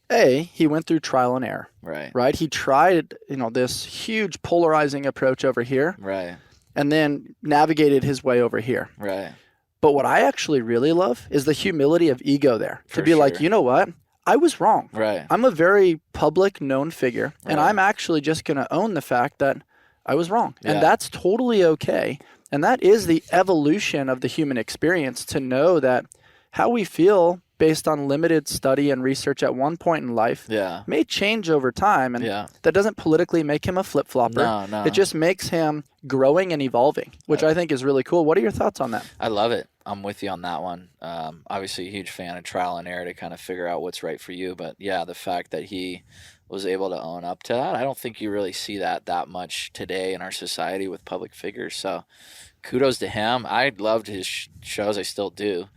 A, he went through trial and error, Right. right? He tried, this huge polarizing approach over here Right. and then navigated his way over here. Right. But what I actually really love is the humility of ego there. For To be like, sure. you know what? I was wrong. Right. I'm a very public known figure, and Right. I'm actually just going to own the fact that I was wrong. Yeah. And that's totally okay. And that is the evolution of the human experience, to know that how we feel based on limited study and research at one point in life Yeah. may change over time. And Yeah. that doesn't politically make him a flip-flopper. No. It just makes him growing and evolving, which I think is really cool. What are your thoughts on that? I love it. I'm with you on that one. Obviously, a huge fan of trial and error to kind of figure out what's right for you. But yeah, the fact that he was able to own up to that, I don't think you really see that much today in our society with public figures. So kudos to him. I loved his shows. I still do.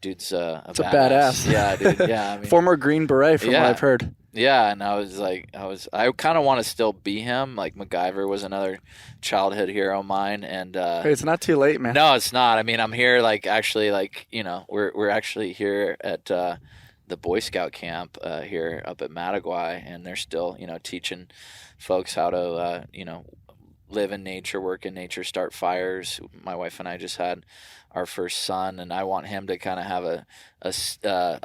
Dude's a badass. Yeah, dude. Yeah, I mean, Former Green Beret, from what Yeah. I've heard. yeah, and I kind of want to still be him. Like MacGyver was another childhood hero of mine, and Hey, it's not too late, man. no, it's not. I mean, I'm here we're actually here at the Boy Scout camp here up at Mattaguay, and they're still teaching folks how to live in nature, work in nature, start fires. My wife and I just had our first son, and I want him to kind of have a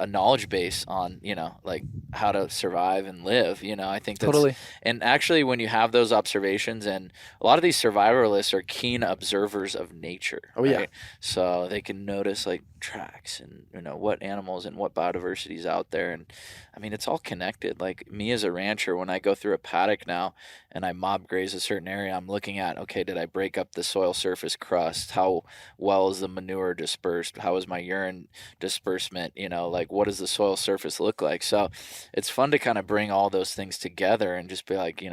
knowledge base on like how to survive and live. I think that's Totally. And actually, when you have those observations, and a lot of these survivalists are keen observers of nature. Oh, yeah. right? So they can notice like tracks and what animals and what biodiversity is out there. And I mean, it's all connected. Like me as a rancher, when I go through a paddock now and I mob graze a certain area, I'm looking at, okay, did I break up the soil surface crust? How well is the manure dispersed? How is my urine disbursement? Like what does the soil surface look like? So it's fun to kind of bring all those things together and just be like,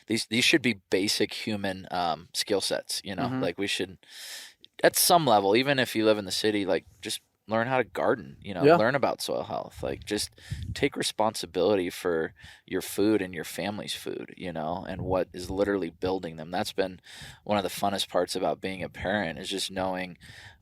these should be basic human skill sets. Mhm. Like we should, at some level, even if you live in the city, like just learn how to garden, Yeah. learn about soil health, like just take responsibility for your food and your family's food, and what is literally building them. That's been one of the funnest parts about being a parent, is just knowing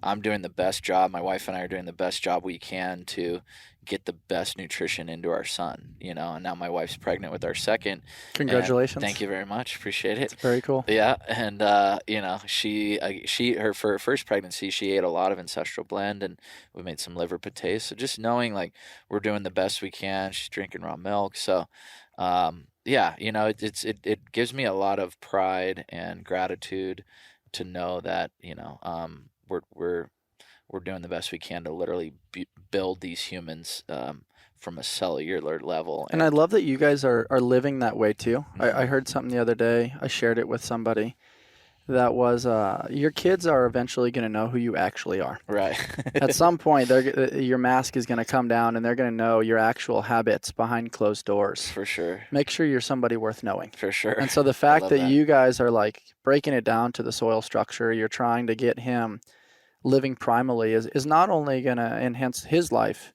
I'm doing the best job. My wife and I are doing the best job we can to get the best nutrition into our son, and now my wife's pregnant with our second. Congratulations. Thank you very much. Appreciate it. Very cool. Yeah, and for her first pregnancy, she ate a lot of ancestral blend, and we made some liver pâté. So just knowing like we're doing the best we can. She's drinking raw milk, so it gives me a lot of pride and gratitude to know that we're doing the best we can to literally build these humans from a cellular level. And I love that you guys are living that way too. Mhm. I heard something the other day. I shared it with somebody. That was your kids are eventually going to know who you actually are. Right. At some point, your mask is going to come down, and they're going to know your actual habits behind closed doors. For sure. Make sure you're somebody worth knowing. For sure. And so the fact love that that. you guys are like breaking it down to the soil structure, you're trying to get him living primally is not only going to enhance his life,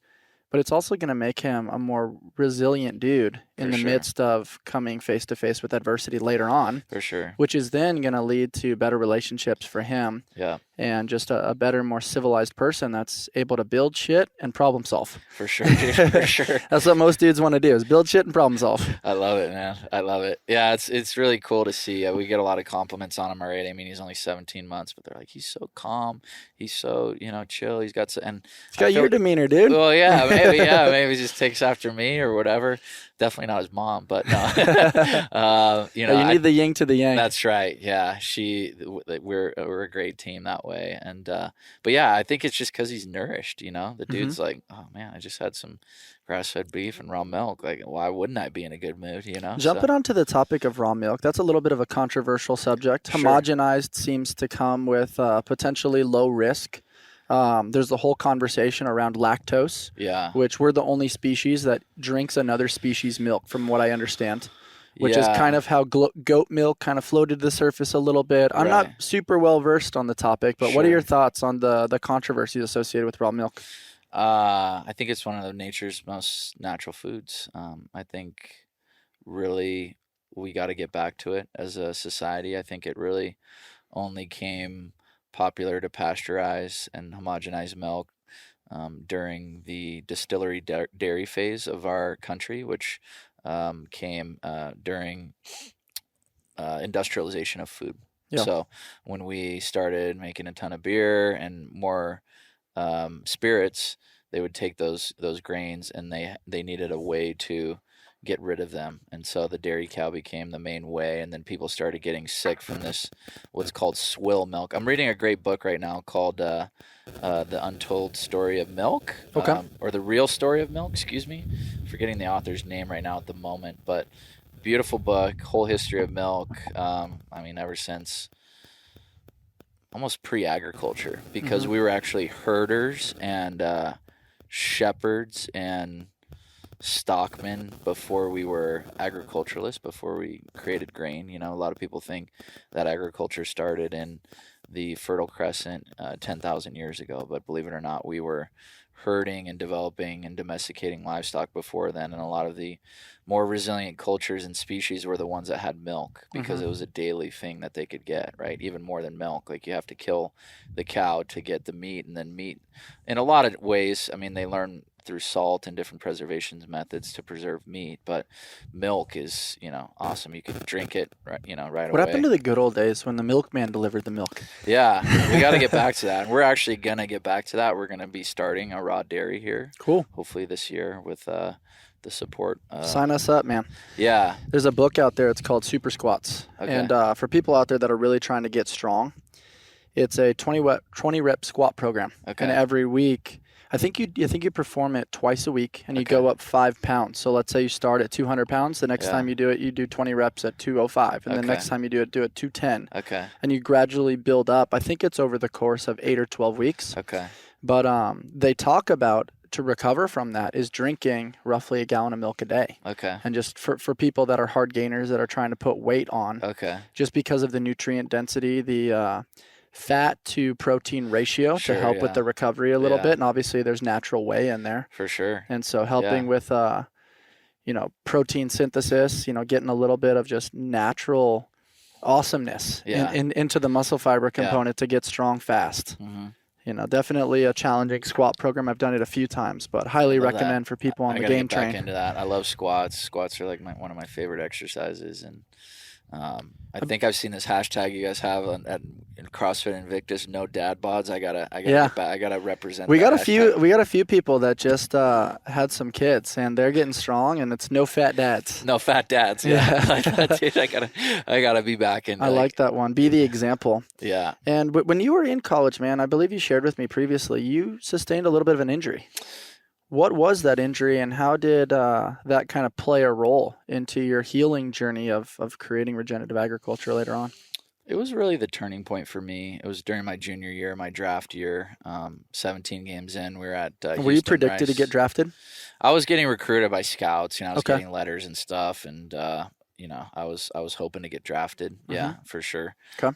but it's also going to make him a more resilient dude in the sure. midst of coming face to face with adversity later on, For sure. which is then going to lead to better relationships for him Yeah. and just a better, more civilized person that's able to build shit and problem solve. For sure, dude. For sure. That's what most dudes want to do, is build shit and problem solve. I love it, man. I love it. Yeah, it's really cool to see. We get a lot of compliments on him already. I mean, he's only 17 months, but they're like, he's so calm. He's so, chill. He's got He's got your demeanor, dude. Well, yeah, maybe he just takes after me or whatever. Definitely not his mom, but no. You need the yin to the yang. That's right. Yeah, we're a great team that way, and but yeah, I think it's just because he's nourished. The dude's like, oh man, I just had some grass-fed beef and raw milk. Like, why wouldn't I be in a good mood? Jumping onto the topic of raw milk, that's a little bit of a controversial subject. Sure. Homogenized seems to come with potentially low risk. There's the whole conversation around lactose, which we're the only species that drinks another species' milk, from what I understand, which is kind of how goat milk kind of floated to the surface a little bit. I'm not super well versed on the topic, but what are your thoughts on the controversies associated with raw milk? I think it's one of nature's most natural foods. I think really we got to get back to it as a society. I think it really only came popular to pasteurize and homogenize milk during the distillery dairy phase of our country, which came during industrialization of food. Yeah. So when we started making a ton of beer and more spirits, they would take those grains and they needed a way to get rid of them, and so the dairy cow became the main way, and then people started getting sick from this what's called swill milk. I'm reading a great book right now called The Untold Story of Milk, or The Real Story of Milk, excuse me. Forgetting the author's name right now at the moment, but beautiful book, whole history of milk. Ever since almost pre-agriculture, because we were actually herders and shepherds and stockmen before we were agriculturalists, before we created grain. A lot of people think that agriculture started in the Fertile Crescent 10,000 years ago, but believe it or not, we were herding and developing and domesticating livestock before then, and a lot of the more resilient cultures and species were the ones that had milk, because it was a daily thing that they could get, right? Even more than milk. Like, you have to kill the cow to get the meat, and then meat in a lot of ways, they learn through salt and different preservation methods to preserve meat, but milk is awesome. You can drink it right away. What happened to the good old days when the milkman delivered the milk? Yeah, we got to get back to that, and we're actually gonna get back to that. We're gonna be starting a raw dairy here, hopefully this year, with the support. Sign us up, man. Yeah, there's a book out there. It's called Super Squats, and for people out there that are really trying to get strong, it's a 20 rep squat program, and every week, I think you perform it twice a week, and you go up 5 pounds. So let's say you start at 200 pounds. The next time you do it, you do 20 reps at 205. And the next time you do it 210. Okay. And you gradually build up. I think it's over the course of 8 or 12 weeks. Okay. But they talk about, to recover from that, is drinking roughly a gallon of milk a day. Okay. And just for people that are hard gainers that are trying to put weight on. Okay. Just because of the nutrient density, the fat to protein ratio to help with the recovery a little bit, and obviously there's natural whey in there for sure, and so helping with protein synthesis, getting a little bit of just natural awesomeness into the muscle fiber component to get strong fast. Definitely a challenging squat program. I've done it a few times, but highly recommend for people on the game train. I gotta get back into that. I love squats. Squats are like one of my favorite exercises, and I think I've seen this hashtag you guys have at CrossFit Invictus, no dad bods. I gotta represent. We got a few people that just had some kids, and they're getting strong, and it's no fat dads. No fat dads. Yeah. Like that, dude, I gotta be back in. I like that one. Be the example. Yeah. And when you were in college, man, I believe you shared with me previously, you sustained a little bit of an injury. What was that injury, and how did that kind of play a role into your healing journey of creating regenerative agriculture later on? It was really the turning point for me. It was during my junior year, my draft year, 17 games in. We were at Were you predicted to get drafted? I was getting recruited by scouts. I was getting letters and stuff, and I was hoping to get drafted. Yeah, for sure. Okay.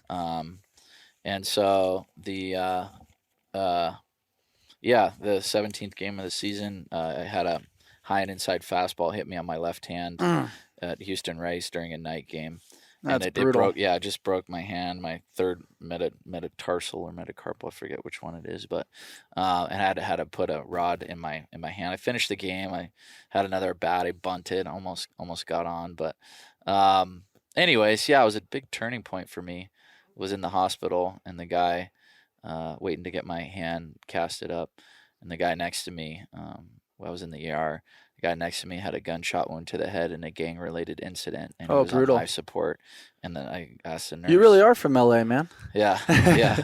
And so the 17th game of the season, I had high and inside fastball hit me on my left hand at Houston Rice during a night game. That's and it brutal. it just broke my hand, my third metatarsal or metacarpal, I forget which one it is, but and had to put a rod in my hand. I finished the game. I had another bat. I bunted, almost got on, but anyways, yeah, it was a big turning point for me. Was in the hospital, and the guy waiting to get my hand casted up, and the guy next to me, I was in the ER. The guy next to me had a gunshot wound to the head in a gang-related incident, and he was brutal. on life support. And then I asked the nurse. You really are from LA, man. Yeah,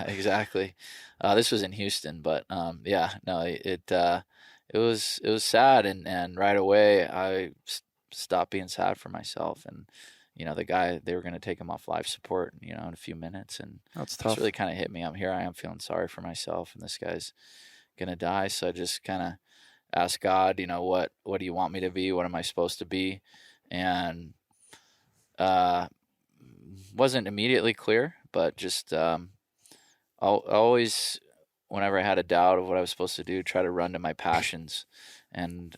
exactly. This was in Houston, but it was sad, and right away I stopped being sad for myself. And the guy, they were going to take him off life support, in a few minutes, and that's tough. It's really kind of hit me. Here I am feeling sorry for myself, and this guy's gonna die. So I just kind of asked God, what do you want me to be? What am I supposed to be? And wasn't immediately clear, but just always, whenever I had a doubt of what I was supposed to do, try to run to my passions. And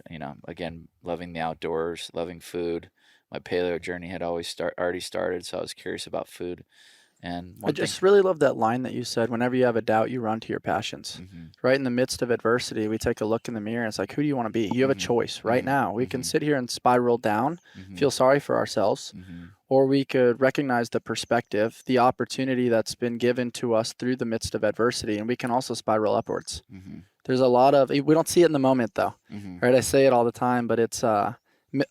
again, loving the outdoors, loving food. My paleo journey had already started, so I was curious about food. And I just really love that line that you said, whenever you have a doubt, you run to your passions. Right in the midst of adversity, we take a look in the mirror and it's like, who do you want to be? You have a choice right now. We can sit here and spiral down, feel sorry for ourselves, or we could recognize the perspective, the opportunity that's been given to us through the midst of adversity, and we can also spiral upwards. There's a lot of, we don't see it in the moment though, right? I say it all the time, but it's a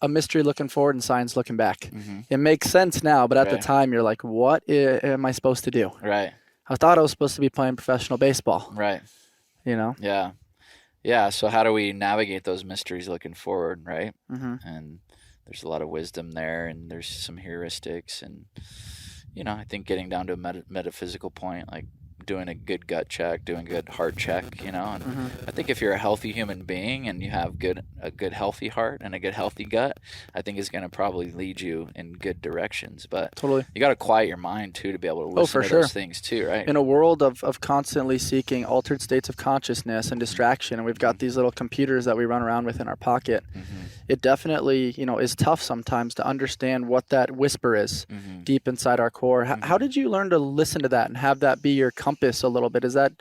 mystery looking forward and science looking back. It makes sense now, but at the time you're like, what am I supposed to do? Right. I thought I was supposed to be playing professional baseball. Right. Yeah. So how do we navigate those mysteries looking forward, right? And there's a lot of wisdom there, and there's some heuristics, and I think getting down to a metaphysical point, like doing a good gut check, doing a good heart check, and I think if you're a healthy human being and you have a good healthy heart and a good healthy gut, I think it's going to probably lead you in good directions. But totally, you got to quiet your mind too to be able to listen to those things too, right? In a world of constantly seeking altered states of consciousness and distraction, and we've got these little computers that we run around with in our pocket, it definitely is tough sometimes to understand what that whisper is deep inside our core. How did you learn to listen to that and have that be your compass a little bit? Is that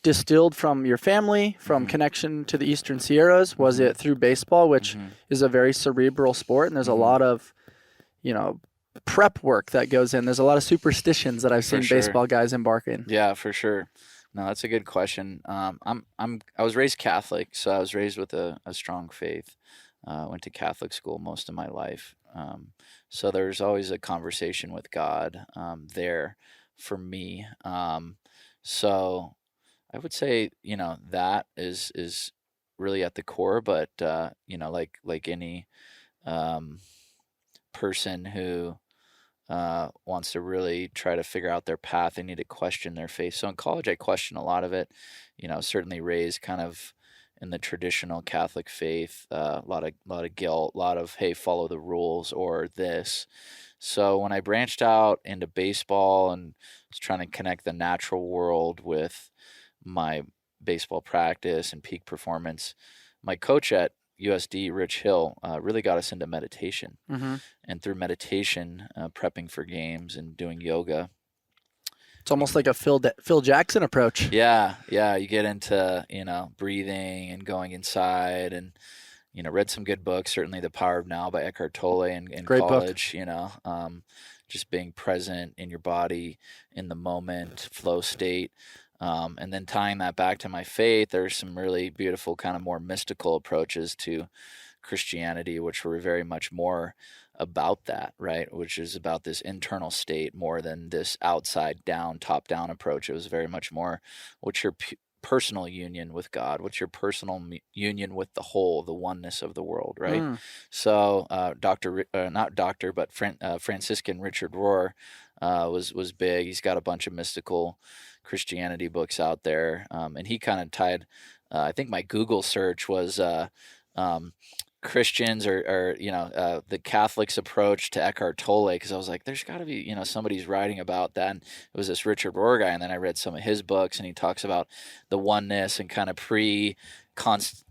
distilled from your family, from connection to the Eastern Sierras? Was it through baseball, which is a very cerebral sport, and there's a lot of prep work that goes in? There's a lot of superstitions that I've seen baseball guys embark in. Yeah, for sure. No, that's a good question. I was raised Catholic, so I was raised with a strong faith. Went to Catholic school most of my life, so there's always a conversation with God there for me. So I would say that is really at the core, but like any person who wants to really try to figure out their path, they need to question their faith. So in college, I questioned a lot of it. Certainly raised kind of in the traditional Catholic faith, a lot of guilt, a lot of, hey, follow the rules or this. So when I branched out into baseball and was trying to connect the natural world with my baseball practice and peak performance, my coach at USD, Rich Hill, really got us into meditation. And through meditation, prepping for games and doing yoga. It's almost like a Phil Jackson approach. Yeah. You get into, breathing and going inside, and, read some good books, certainly The Power of Now by Eckhart Tolle in Great college, just being present in your body, in the moment, flow state. And then tying that back to my faith, there's some really beautiful kind of more mystical approaches to Christianity, which were very much more about that, right? Which is about this internal state more than this outside down, top down approach. It was very much more, what's your personal union with God? What's your personal union with the whole, the oneness of the world, right? So Franciscan Richard Rohr was big. He's got a bunch of mystical Christianity books out there, and he kind of tied, I think my Google search was Christians or the Catholics' approach to Eckhart Tolle, because I was like, there's got to be somebody's writing about that, and it was this Richard Rohr guy, and then I read some of his books, and he talks about the oneness and kind of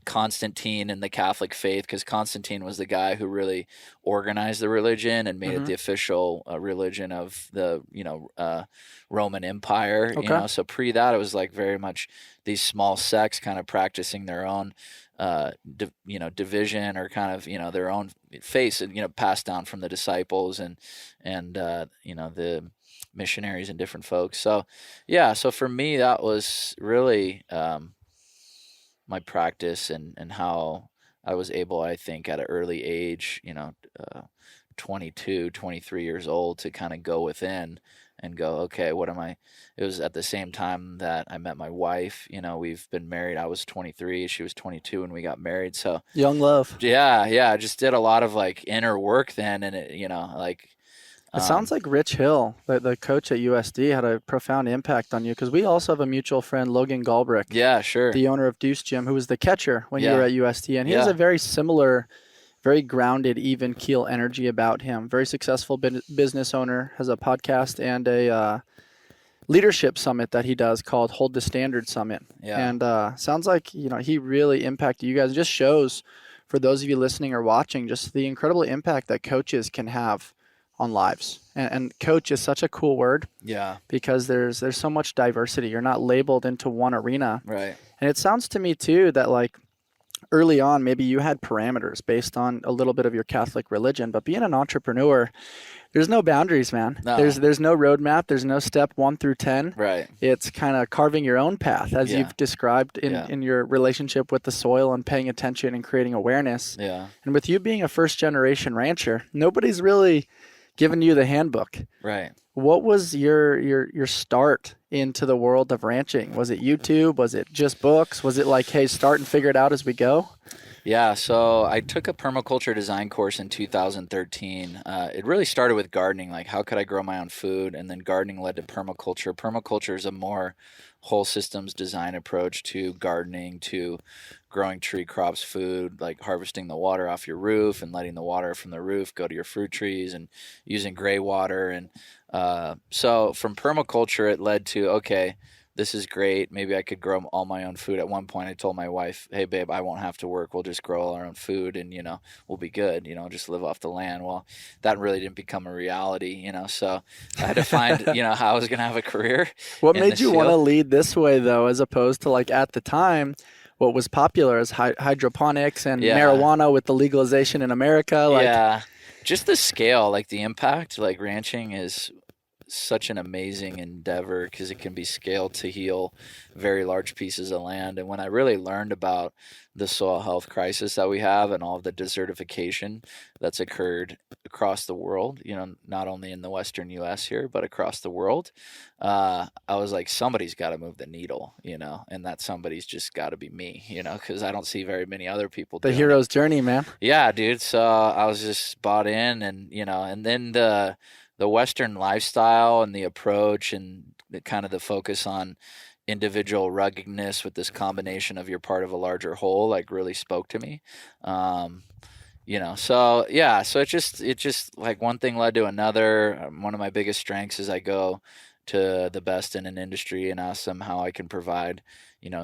Constantine and the Catholic faith, because Constantine was the guy who really organized the religion and made it the official religion of the Roman Empire. Okay. So pre that, it was like very much these small sects kind of practicing their own division, or kind of their own faith, and passed down from the disciples and the missionaries and different folks. So so for me, that was really my practice, and how I was able, I think, at an early age, 22, 23 years old, to kind of go within and go, okay, what am I? It was at the same time that I met my wife. We've been married. I was 23, she was 22 when we got married. So young love. Yeah. I just did a lot of like inner work then. And it, it sounds like Rich Hill, the coach at USD, had a profound impact on you, because we also have a mutual friend, Logan Galbrick. Yeah, sure. The owner of Deuce Gym, who was the catcher when you were at USD. And he has a very similar, very grounded, even keel energy about him. Very successful business owner, has a podcast and a leadership summit that he does called Hold the Standard Summit. Yeah. And sounds like, he really impacted you guys. It just shows, for those of you listening or watching, just the incredible impact that coaches can have on lives. And coach is such a cool word. Yeah. Because there's so much diversity. You're not labeled into one arena. Right. And it sounds to me too that like early on, maybe you had parameters based on a little bit of your Catholic religion, but being an entrepreneur, there's no boundaries, man. No. There's no roadmap. There's no step 1 through 10. Right. It's kind of carving your own path, as you've described in your relationship with the soil and paying attention and creating awareness. Yeah. And with you being a first generation rancher, nobody's really given you the handbook. Right. What was your start into the world of ranching? Was it YouTube? Was it just books? Was it like, hey, start and figure it out as we go? Yeah, so I took a permaculture design course in 2013. It really started with gardening, like how could I grow my own food? And then gardening led to permaculture. Permaculture is a more whole systems design approach to gardening, to growing tree crops, food, like harvesting the water off your roof and letting the water from the roof go to your fruit trees, and using gray water. And so from permaculture, it led to, okay, this is great. Maybe I could grow all my own food. At one point, I told my wife, hey, babe, I won't have to work. We'll just grow all our own food and, we'll be good, just live off the land. Well, that really didn't become a reality, so I had to find, how I was going to have a career. What made you want to lead this way, though, as opposed to like at the time, what was popular is hydroponics and marijuana with the legalization in America? Just the scale, like the impact, like ranching is such an amazing endeavor because it can be scaled to heal very large pieces of land. And when I really learned about the soil health crisis that we have and all of the desertification that's occurred across the world, not only in the Western US here, but across the world, I was like, somebody's got to move the needle, and that somebody's just got to be me, because I don't see very many other people the hero's journey, man. Yeah, dude. So I was just bought in, and, and then the Western lifestyle and the approach and kind of the focus on individual ruggedness with this combination of you're part of a larger whole, like really spoke to me. So it just like one thing led to another. One of my biggest strengths is I go to the best in an industry and ask them how I can provide,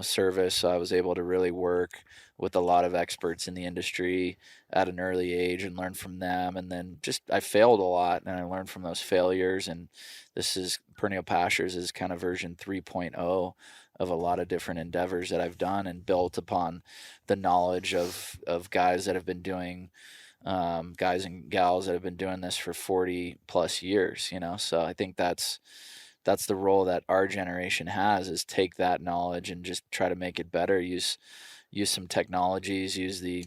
service. So I was able to really work with a lot of experts in the industry at an early age and learn from them. And then I failed a lot and I learned from those failures. And this is Perennial Pastures is kind of version 3.0 of a lot of different endeavors that I've done and built upon the knowledge of guys that have been doing, guys and gals that have been doing this for 40 plus years, So I think that's the role that our generation has, is take that knowledge and just try to make it better. Use some technologies, use the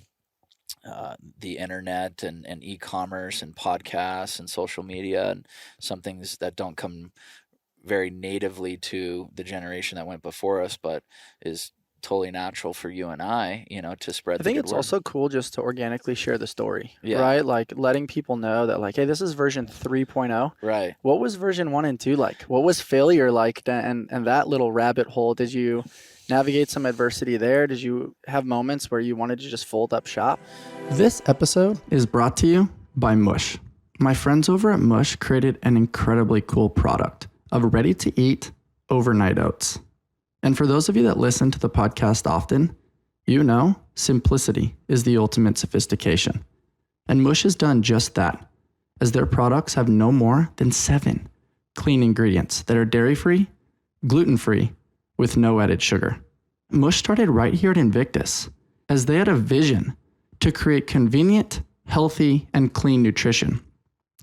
internet and e-commerce and podcasts and social media and some things that don't come very natively to the generation that went before us, but is totally natural for you and I, to spread. I think it's also cool just to organically share the story, right? Like letting people know that like, hey, this is version 3.0. Right. What was version 1 and 2 like? What was failure like? And that little rabbit hole, did you navigate some adversity there? Did you have moments where you wanted to just fold up shop? This episode is brought to you by Mush. My friends over at Mush created an incredibly cool product of ready-to-eat overnight oats. And for those of you that listen to the podcast often, You know, simplicity is the ultimate sophistication. And Mush has done just that, as their products have no more than 7 clean ingredients that are dairy-free, gluten-free, with no added sugar. Mush started right here at Invictus, as they had a vision to create convenient, healthy, and clean nutrition.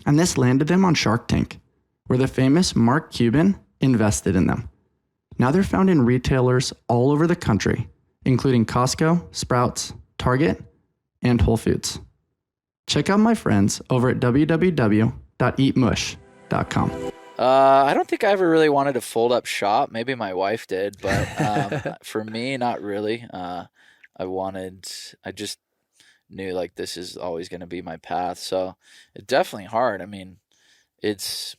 And this landed them on Shark Tank, where the famous Mark Cuban invested in them. Now they're found in retailers all over the country, including Costco, Sprouts, Target, and Whole Foods. Check out my friends over at www.eatmush.com. I don't think I ever really wanted to fold up shop. Maybe my wife did, but for me, not really. I just knew like this is always going to be my path. So it's definitely hard. I mean, it's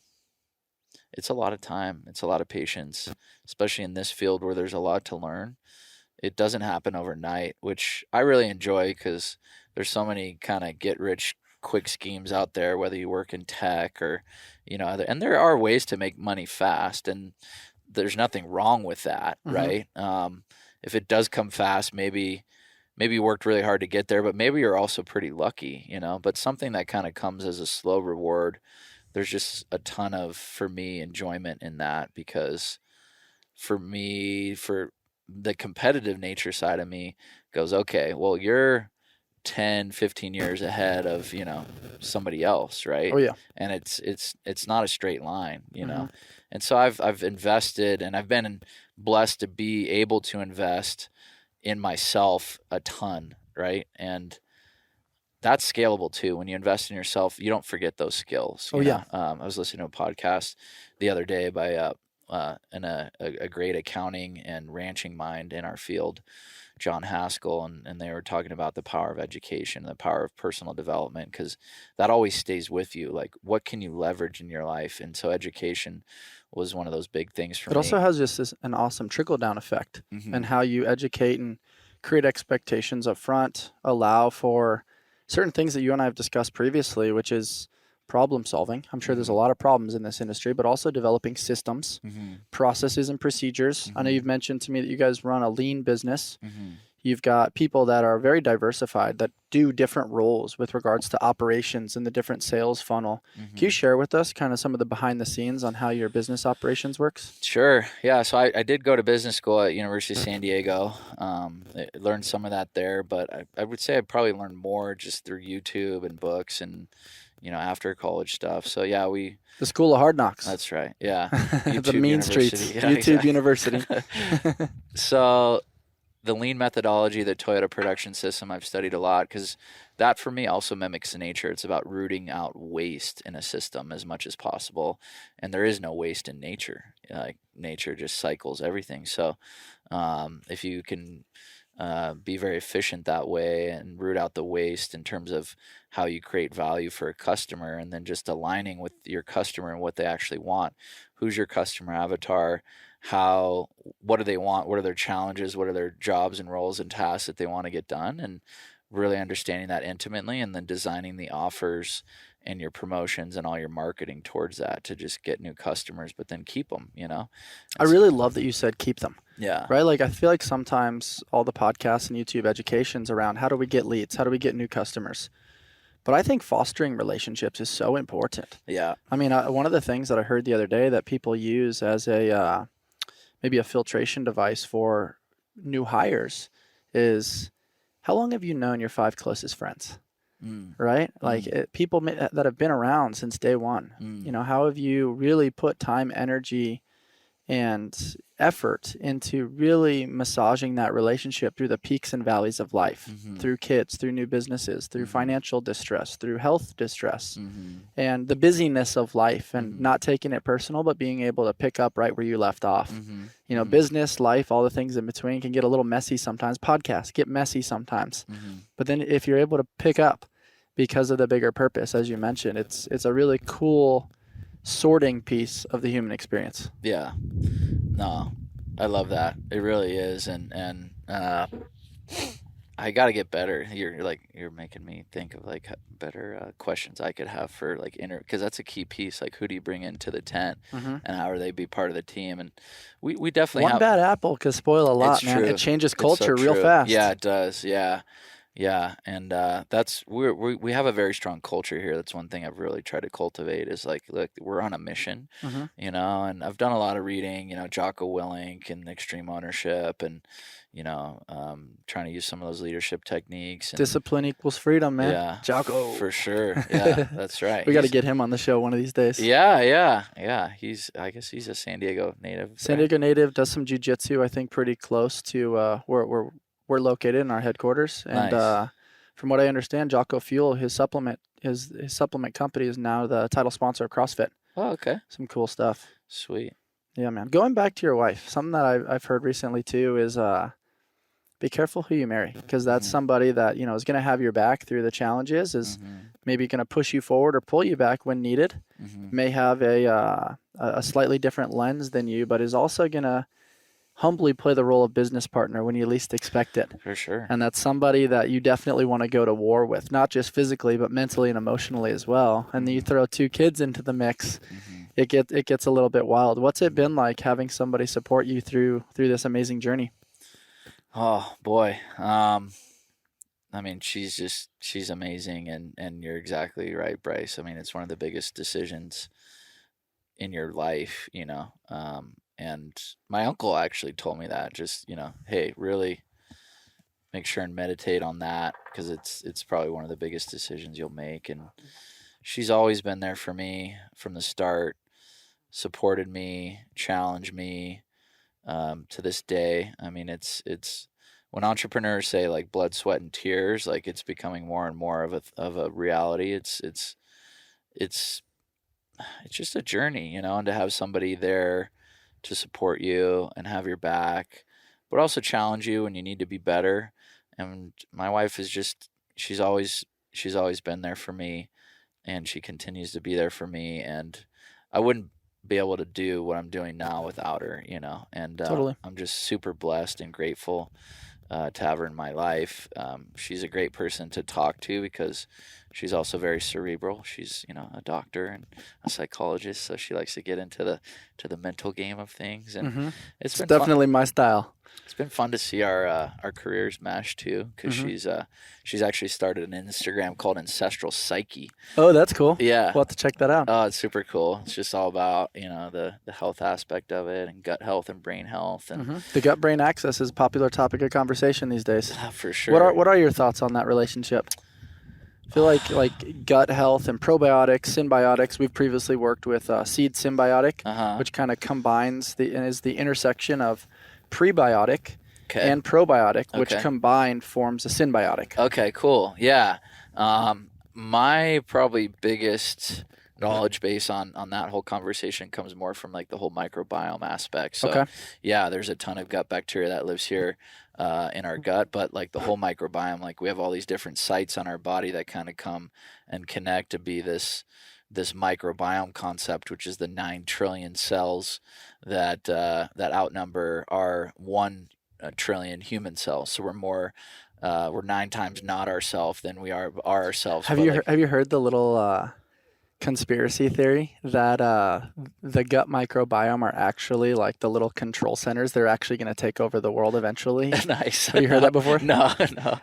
a lot of time. It's a lot of patience, especially in this field where there's a lot to learn. It doesn't happen overnight, which I really enjoy because there's so many kind of get rich quick schemes out there, whether you work in tech or, and there are ways to make money fast, and there's nothing wrong with that, right? If it does come fast, maybe you worked really hard to get there, but maybe you're also pretty lucky, but something that kind of comes as a slow reward, there's just a ton of, for me, enjoyment in that, because for me, for the competitive nature side of me goes, okay, well, you're 10, 15 years ahead of, somebody else, right? Oh yeah. And it's not a straight line, And so I've invested, and I've been blessed to be able to invest in myself a ton, right? And that's scalable too. When you invest in yourself, you don't forget those skills. Oh yeah. I was listening to a podcast the other day by a great accounting and ranching mind in our field, John Haskell, and they were talking about the power of education, the power of personal development, because that always stays with you. Like, what can you leverage in your life? And so education was one of those big things for me. It also has just an awesome trickle-down effect in how you educate and create expectations up front, allow for certain things that you and I have discussed previously, which is problem solving. I'm sure there's a lot of problems in this industry, but also developing systems, processes, and procedures. I know you've mentioned to me that you guys run a lean business. You've got people that are very diversified that do different roles with regards to operations and the different sales funnel. Can you share with us kind of some of the behind the scenes on how your business operations works? Sure. Yeah. So I did go to business school at University of San Diego. I learned some of that there, but I would say I probably learned more just through YouTube and books and, after college stuff. So yeah, the School of Hard Knocks. That's right. Yeah. The mean streets. Yeah, YouTube University. So the lean methodology, the Toyota production system, I've studied a lot because that for me also mimics nature. It's about rooting out waste in a system as much as possible. And there is no waste in nature. Like nature just cycles everything. So if you can be very efficient that way and root out the waste in terms of how you create value for a customer, and then just aligning with your customer and what they actually want. Who's your customer avatar? What do they want? What are their challenges? What are their jobs and roles and tasks that they want to get done? And really understanding that intimately, and then designing the offers and your promotions and all your marketing towards that to just get new customers, but then keep them, I really love that you said keep them. Yeah. Right? Like, I feel like sometimes all the podcasts and YouTube education's around how do we get leads? How do we get new customers? But I think fostering relationships is so important. Yeah. I mean, one of the things that I heard the other day that people use as maybe a filtration device for new hires is, how long have you known your 5 closest friends? Right? Like people that have been around since day one. How have you really put time, energy, and effort into really massaging that relationship through the peaks and valleys of life, through kids, through new businesses, through financial distress, through health distress, and the busyness of life, and not taking it personal, but being able to pick up right where you left off. Business, life, all the things in between can get a little messy sometimes. Podcasts get messy sometimes. But then if you're able to pick up because of the bigger purpose, as you mentioned, it's a really cool sorting piece of the human experience. Yeah. No, I love that. It really is. And I got to get better. You're making me think of like better questions I could have for like because that's a key piece. Like, who do you bring into the tent, and how are they be part of the team? And we definitely One bad apple could spoil a lot, It's man. true. It changes It's so culture real true. fast. Yeah, it does. Yeah. Yeah, and we have a very strong culture here. That's one thing I've really tried to cultivate is like, look, we're on a mission, you know. And I've done a lot of reading, you know, Jocko Willink and extreme ownership, and you know, trying to use some of those leadership techniques. And, Discipline equals freedom, man. yeah, Jocko. for sure. Yeah, that's right. We got to get him on the show one of these days. Yeah. I guess he's a San Diego native. San Diego native, does some jiu-jitsu, I think, pretty close to where we're located in our headquarters. And Nice. from what I understand, Jocko Fuel, his supplement company, is now the title sponsor of CrossFit. Oh, okay. Some cool stuff. Sweet. Yeah, man. Going back to your wife, something that I've heard recently too is be careful who you marry, because that's somebody that, you know, is going to have your back through the challenges, is maybe going to push you forward or pull you back when needed, may have a slightly different lens than you, but is also going to humbly play the role of business partner when you least expect it. For sure. And that's somebody that you definitely want to go to war with, not just physically, but mentally and emotionally as well. And then you throw 2 kids into the mix, it gets a little bit wild. What's it been like having somebody support you through this amazing journey? Oh boy. I mean, she's amazing, and you're exactly right, Bryce. I mean, it's one of the biggest decisions in your life, you know. And my uncle actually told me that, just, you know, hey, really make sure and meditate on that, because it's probably one of the biggest decisions you'll make. And she's always been there for me from the start, supported me, challenged me, to this day. I mean, it's when entrepreneurs say like blood, sweat, and tears, like it's becoming more and more of a reality. It's just a journey, you know, and to have somebody there to support you and have your back, but also challenge you when you need to be better. And my wife is just, she's always been there for me, and she continues to be there for me. And I wouldn't be able to do what I'm doing now without her, you know. And Totally. I'm just super blessed and grateful to have her in my life. She's a great person to talk to because she's also very cerebral. She's, you know, a doctor and a psychologist, so she likes to get into the mental game of things. And it's been definitely my style. It's been fun to see our careers mesh too, because she's actually started an Instagram called Ancestral Psyche. Oh, that's cool. Yeah, We'll have to check that out. oh, it's super cool. It's just all about, you know, the health aspect of it, and gut health and brain health, and The gut-brain axis is a popular topic of conversation these days. for sure. What are your thoughts on that relationship? I feel like gut health and probiotics, symbiotics. We've previously worked with Seed Symbiotic, which kind of combines is the intersection of prebiotic and probiotic, which combined forms a symbiotic. Okay, cool. Yeah. My probably biggest knowledge base on that whole conversation comes more from like the whole microbiome aspect. So yeah, there's a ton of gut bacteria that lives here in our gut, but like the whole microbiome, like we have all these different sites on our body that kind of come and connect to be this microbiome concept, which is the 9 trillion cells that outnumber our 1 trillion human cells. So we're 9 times not ourselves than we are ourselves. Have you heard the little conspiracy theory that the gut microbiome are actually like the little control centers? They're actually going to take over the world eventually. Nice. Have you heard that before? No.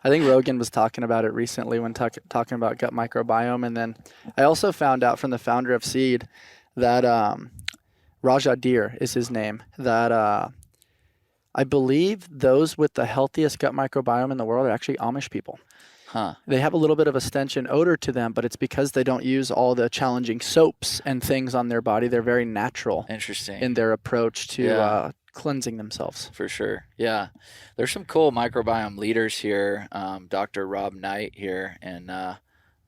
I think Rogan was talking about it recently when talking about gut microbiome. And then I also found out from the founder of Seed that Raja Deer is his name, that I believe those with the healthiest gut microbiome in the world are actually Amish people. Huh. They have a little bit of a stench and odor to them, but it's because they don't use all the challenging soaps and things on their body. They're very natural Interesting. in their approach to cleansing themselves. For sure. Yeah. There's some cool microbiome leaders here. Dr. Rob Knight here in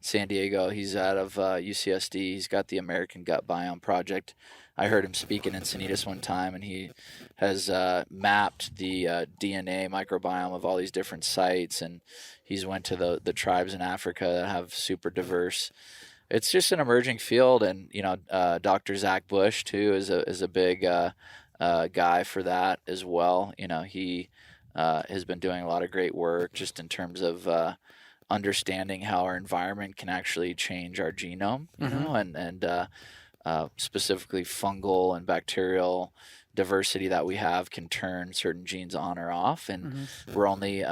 San Diego. He's out of UCSD. He's got the American Gut Biome Project. I heard him speak in Encinitas one time, and he has mapped the DNA microbiome of all these different sites, and he's went to the tribes in Africa that have super diverse. It's just an emerging field, and you know, Dr. Zach Bush too is a big guy for that as well. You know, he has been doing a lot of great work just in terms of understanding how our environment can actually change our genome, you know, and specifically fungal and bacterial diversity that we have can turn certain genes on or off. And we're only,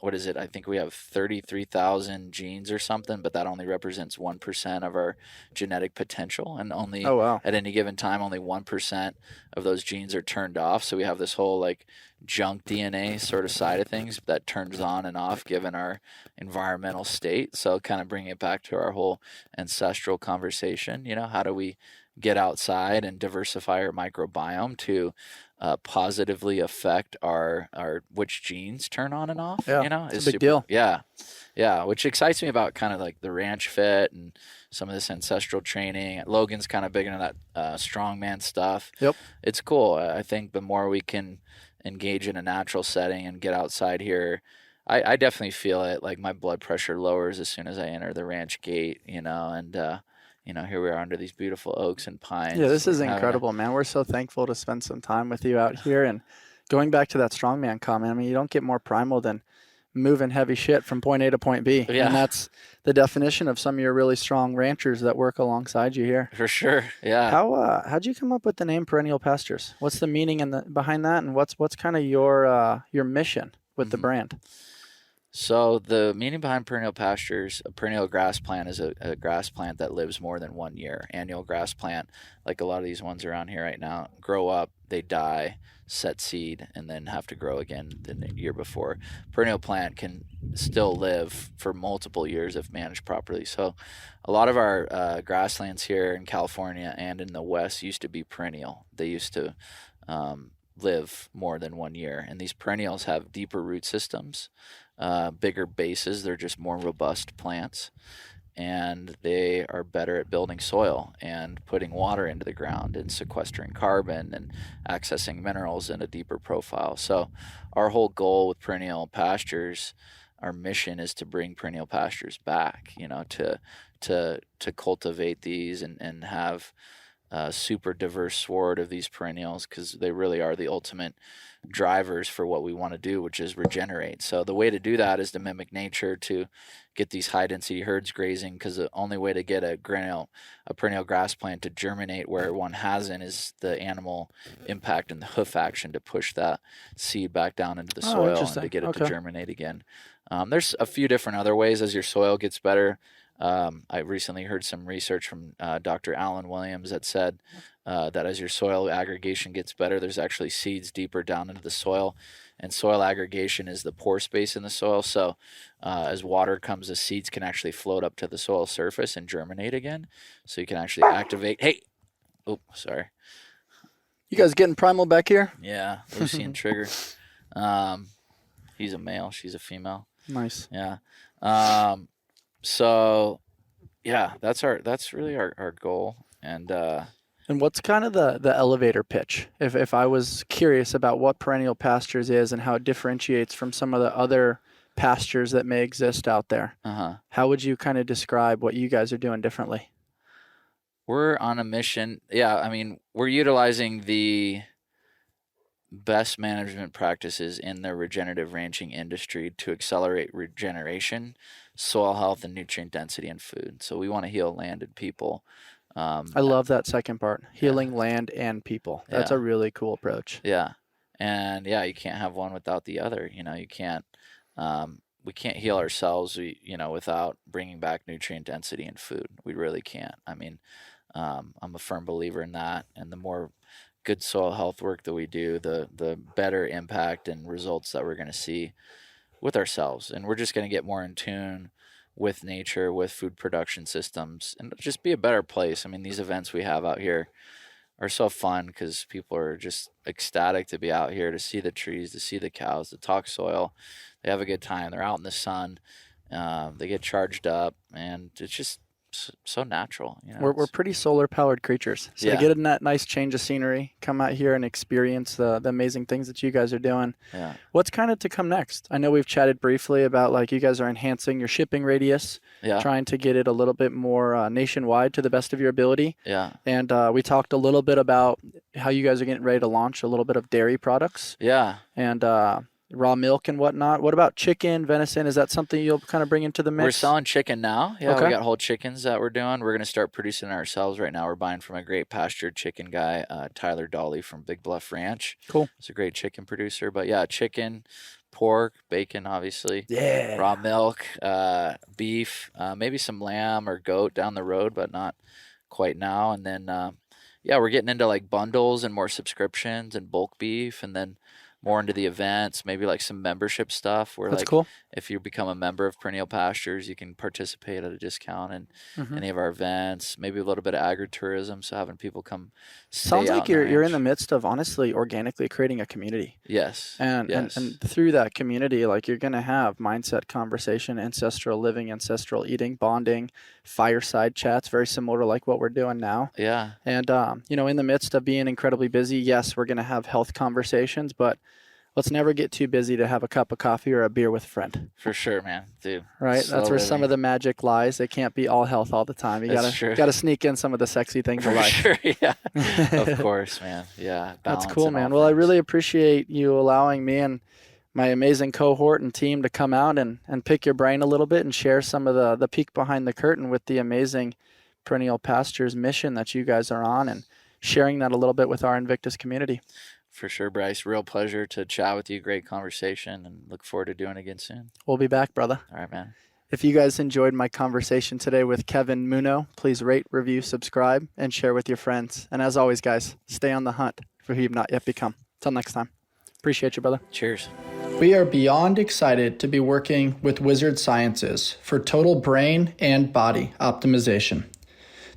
what is it? I think we have 33,000 genes or something, but that only represents 1% of our genetic potential. And only at any given time, only 1% of those genes are turned off. So we have this whole like junk DNA sort of side of things that turns on and off given our environmental state. So kind of bringing it back to our whole ancestral conversation, you know, how do we get outside and diversify our microbiome to positively affect our which genes turn on and off? Yeah, you know, it's a big deal. Yeah, which excites me about kind of like the ranch fit and some of this ancestral training. Logan's kind of big into that strongman stuff. Yep, it's cool. I think the more we can engage in a natural setting and get outside here, I definitely feel it. Like my blood pressure lowers as soon as I enter the ranch gate, you know, and you know, here we are under these beautiful oaks and pines. Yeah, this is incredible, man. We're so thankful to spend some time with you out here. And going back to that strongman comment, I mean, you don't get more primal than moving heavy shit from point A to point B. Yeah. And that's the definition of some of your really strong ranchers that work alongside you here. For sure. Yeah. How'd you come up with the name Perennial Pastures? What's the meaning behind that, and what's kind of your mission with the brand? So the meaning behind Perennial Pastures, a perennial grass plant is a grass plant that lives more than 1 year. Annual grass plant, like a lot of these ones around here right now, grow up, they die, set seed, and then have to grow again the year before. Perennial plant can still live for multiple years if managed properly. So a lot of our grasslands here in California and in the West used to be perennial. They used to live more than 1 year. And these perennials have deeper root systems, bigger bases. They're just more robust plants. And they are better at building soil and putting water into the ground and sequestering carbon and accessing minerals in a deeper profile. So our whole goal with Perennial Pastures, our mission is to bring Perennial Pastures back, you know, to cultivate these and have a super diverse sward of these perennials, because they really are the ultimate drivers for what we want to do, which is regenerate. So the way to do that is to mimic nature, to get these high density herds grazing, because the only way to get a perennial grass plant to germinate where one hasn't is the animal impact and the hoof action to push that seed back down into the soil and to get it to germinate again. There's a few different other ways as your soil gets better. I recently heard some research from Dr. Alan Williams that said that as your soil aggregation gets better, there's actually seeds deeper down into the soil. And soil aggregation is the pore space in the soil. So as water comes, the seeds can actually float up to the soil surface and germinate again. So you can actually activate. Hey! Oh, sorry. You guys getting primal back here? Yeah, Lucy and Trigger. He's a male. She's a female. Nice. Yeah. So yeah, that's really our goal. And what's kind of the elevator pitch? If I was curious about what Perennial Pastures is and how it differentiates from some of the other pastures that may exist out there, how would you kind of describe what you guys are doing differently? We're on a mission. Yeah, I mean, we're utilizing the best management practices in the regenerative ranching industry to accelerate regeneration, soil health, and nutrient density in food. So we want to heal land and people. I love that second part, healing land and people. That's a really cool approach. Yeah. And yeah, you can't have one without the other. You know, you can't, we can't heal ourselves, without bringing back nutrient density in food. We really can't. I mean, I'm a firm believer in that. And the more good soil health work that we do, the better impact and results that we're going to see with ourselves. And we're just going to get more in tune with nature, with food production systems, and just be a better place. I mean, these events we have out here are so fun because people are just ecstatic to be out here, to see the trees, to see the cows, to talk soil. They have a good time. They're out in the sun. They get charged up, and it's just so natural. We're pretty solar powered creatures. So to get in that nice change of scenery, come out here and experience the amazing things that you guys are doing. Yeah. What's kind of to come next? I know we've chatted briefly about like you guys are enhancing your shipping radius, trying to get it a little bit more nationwide to the best of your ability. Yeah. And we talked a little bit about how you guys are getting ready to launch a little bit of dairy products. Yeah. And raw milk and whatnot. What about chicken, venison? Is that something you'll kind of bring into the mix? We're selling chicken now. Yeah, Okay. We got whole chickens that we're doing. We're going to start producing it ourselves right now. We're buying from a great pastured chicken guy, Tyler Dolly from Big Bluff Ranch. Cool. He's a great chicken producer. But yeah, chicken, pork, bacon, obviously. Yeah. Raw milk, beef, maybe some lamb or goat down the road, but not quite now. And then, we're getting into like bundles and more subscriptions and bulk beef, and then more into the events, maybe like some membership stuff where That's like cool. if you become a member of Perennial Pastures, you can participate at a discount in any of our events, maybe a little bit of agritourism, so having people come stay Sounds out like in the you're in ranch. the midst of honestly organically creating a community. Yes. And through that community, like you're going to have mindset conversation, ancestral living, ancestral eating, bonding, fireside chats, very similar to like what we're doing now. Yeah. And, in the midst of being incredibly busy, yes, we're going to have health conversations, but let's never get too busy to have a cup of coffee or a beer with a friend. For sure, man. Dude. Right? That's where some of the magic lies. It can't be all health all the time. You gotta sneak in some of the sexy things of For life. sure, yeah. Of course, man. Yeah. That's balance cool, in all man. Well, I things. really appreciate you allowing me and my amazing cohort and team to come out and pick your brain a little bit and share some of the peek behind the curtain with the amazing Perennial Pastures mission that you guys are on, and sharing that a little bit with our Invictus community. For sure, Bryce. Real pleasure to chat with you. Great conversation, and look forward to doing it again soon. We'll be back, brother. All right, man. If you guys enjoyed my conversation today with Kevin Muno, please rate, review, subscribe, and share with your friends. And as always, guys, stay on the hunt for who you've not yet become. Till next time. Appreciate you, brother. Cheers. We are beyond excited to be working with Wizard Sciences for total brain and body optimization.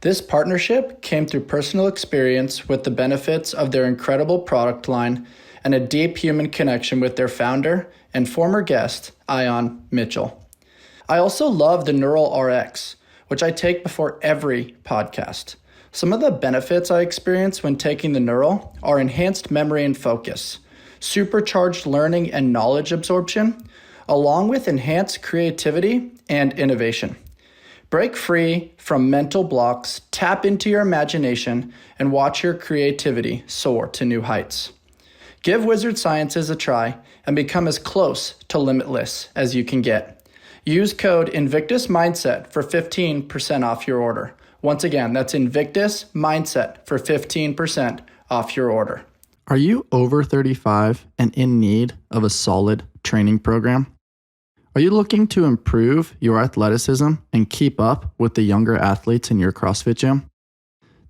This partnership came through personal experience with the benefits of their incredible product line and a deep human connection with their founder and former guest, Ion Mitchell. I also love the Neural RX, which I take before every podcast. Some of the benefits I experience when taking the Neural are enhanced memory and focus, supercharged learning and knowledge absorption, along with enhanced creativity and innovation. Break free from mental blocks, tap into your imagination, and watch your creativity soar to new heights. Give Wizard Sciences a try and become as close to limitless as you can get. Use code Invictus Mindset for 15% off your order. Once again, that's Invictus Mindset for 15% off your order. Are you over 35 and in need of a solid training program? Are you looking to improve your athleticism and keep up with the younger athletes in your CrossFit gym?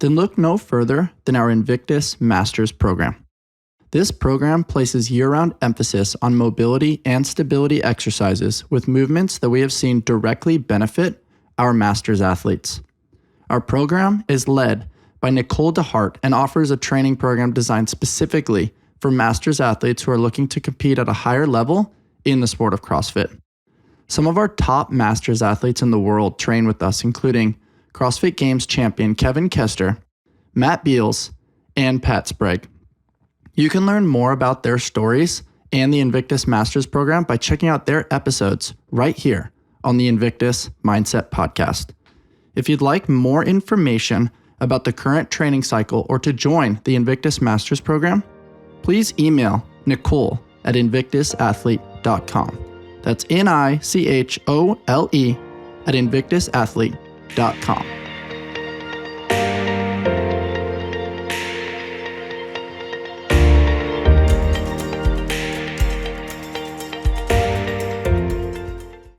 Then look no further than our Invictus Masters program. This program places year-round emphasis on mobility and stability exercises with movements that we have seen directly benefit our Masters athletes. Our program is led by Nicole DeHart and offers a training program designed specifically for Masters athletes who are looking to compete at a higher level in the sport of CrossFit. Some of our top Masters athletes in the world train with us, including CrossFit Games champion Kevin Kester, Matt Beals, and Pat Sprague. You can learn more about their stories and the Invictus Masters program by checking out their episodes right here on the Invictus Mindset Podcast. If you'd like more information about the current training cycle or to join the Invictus Masters program, please email Nicole at invictusathlete.com. That's NICHOLE at invictusathlete.com.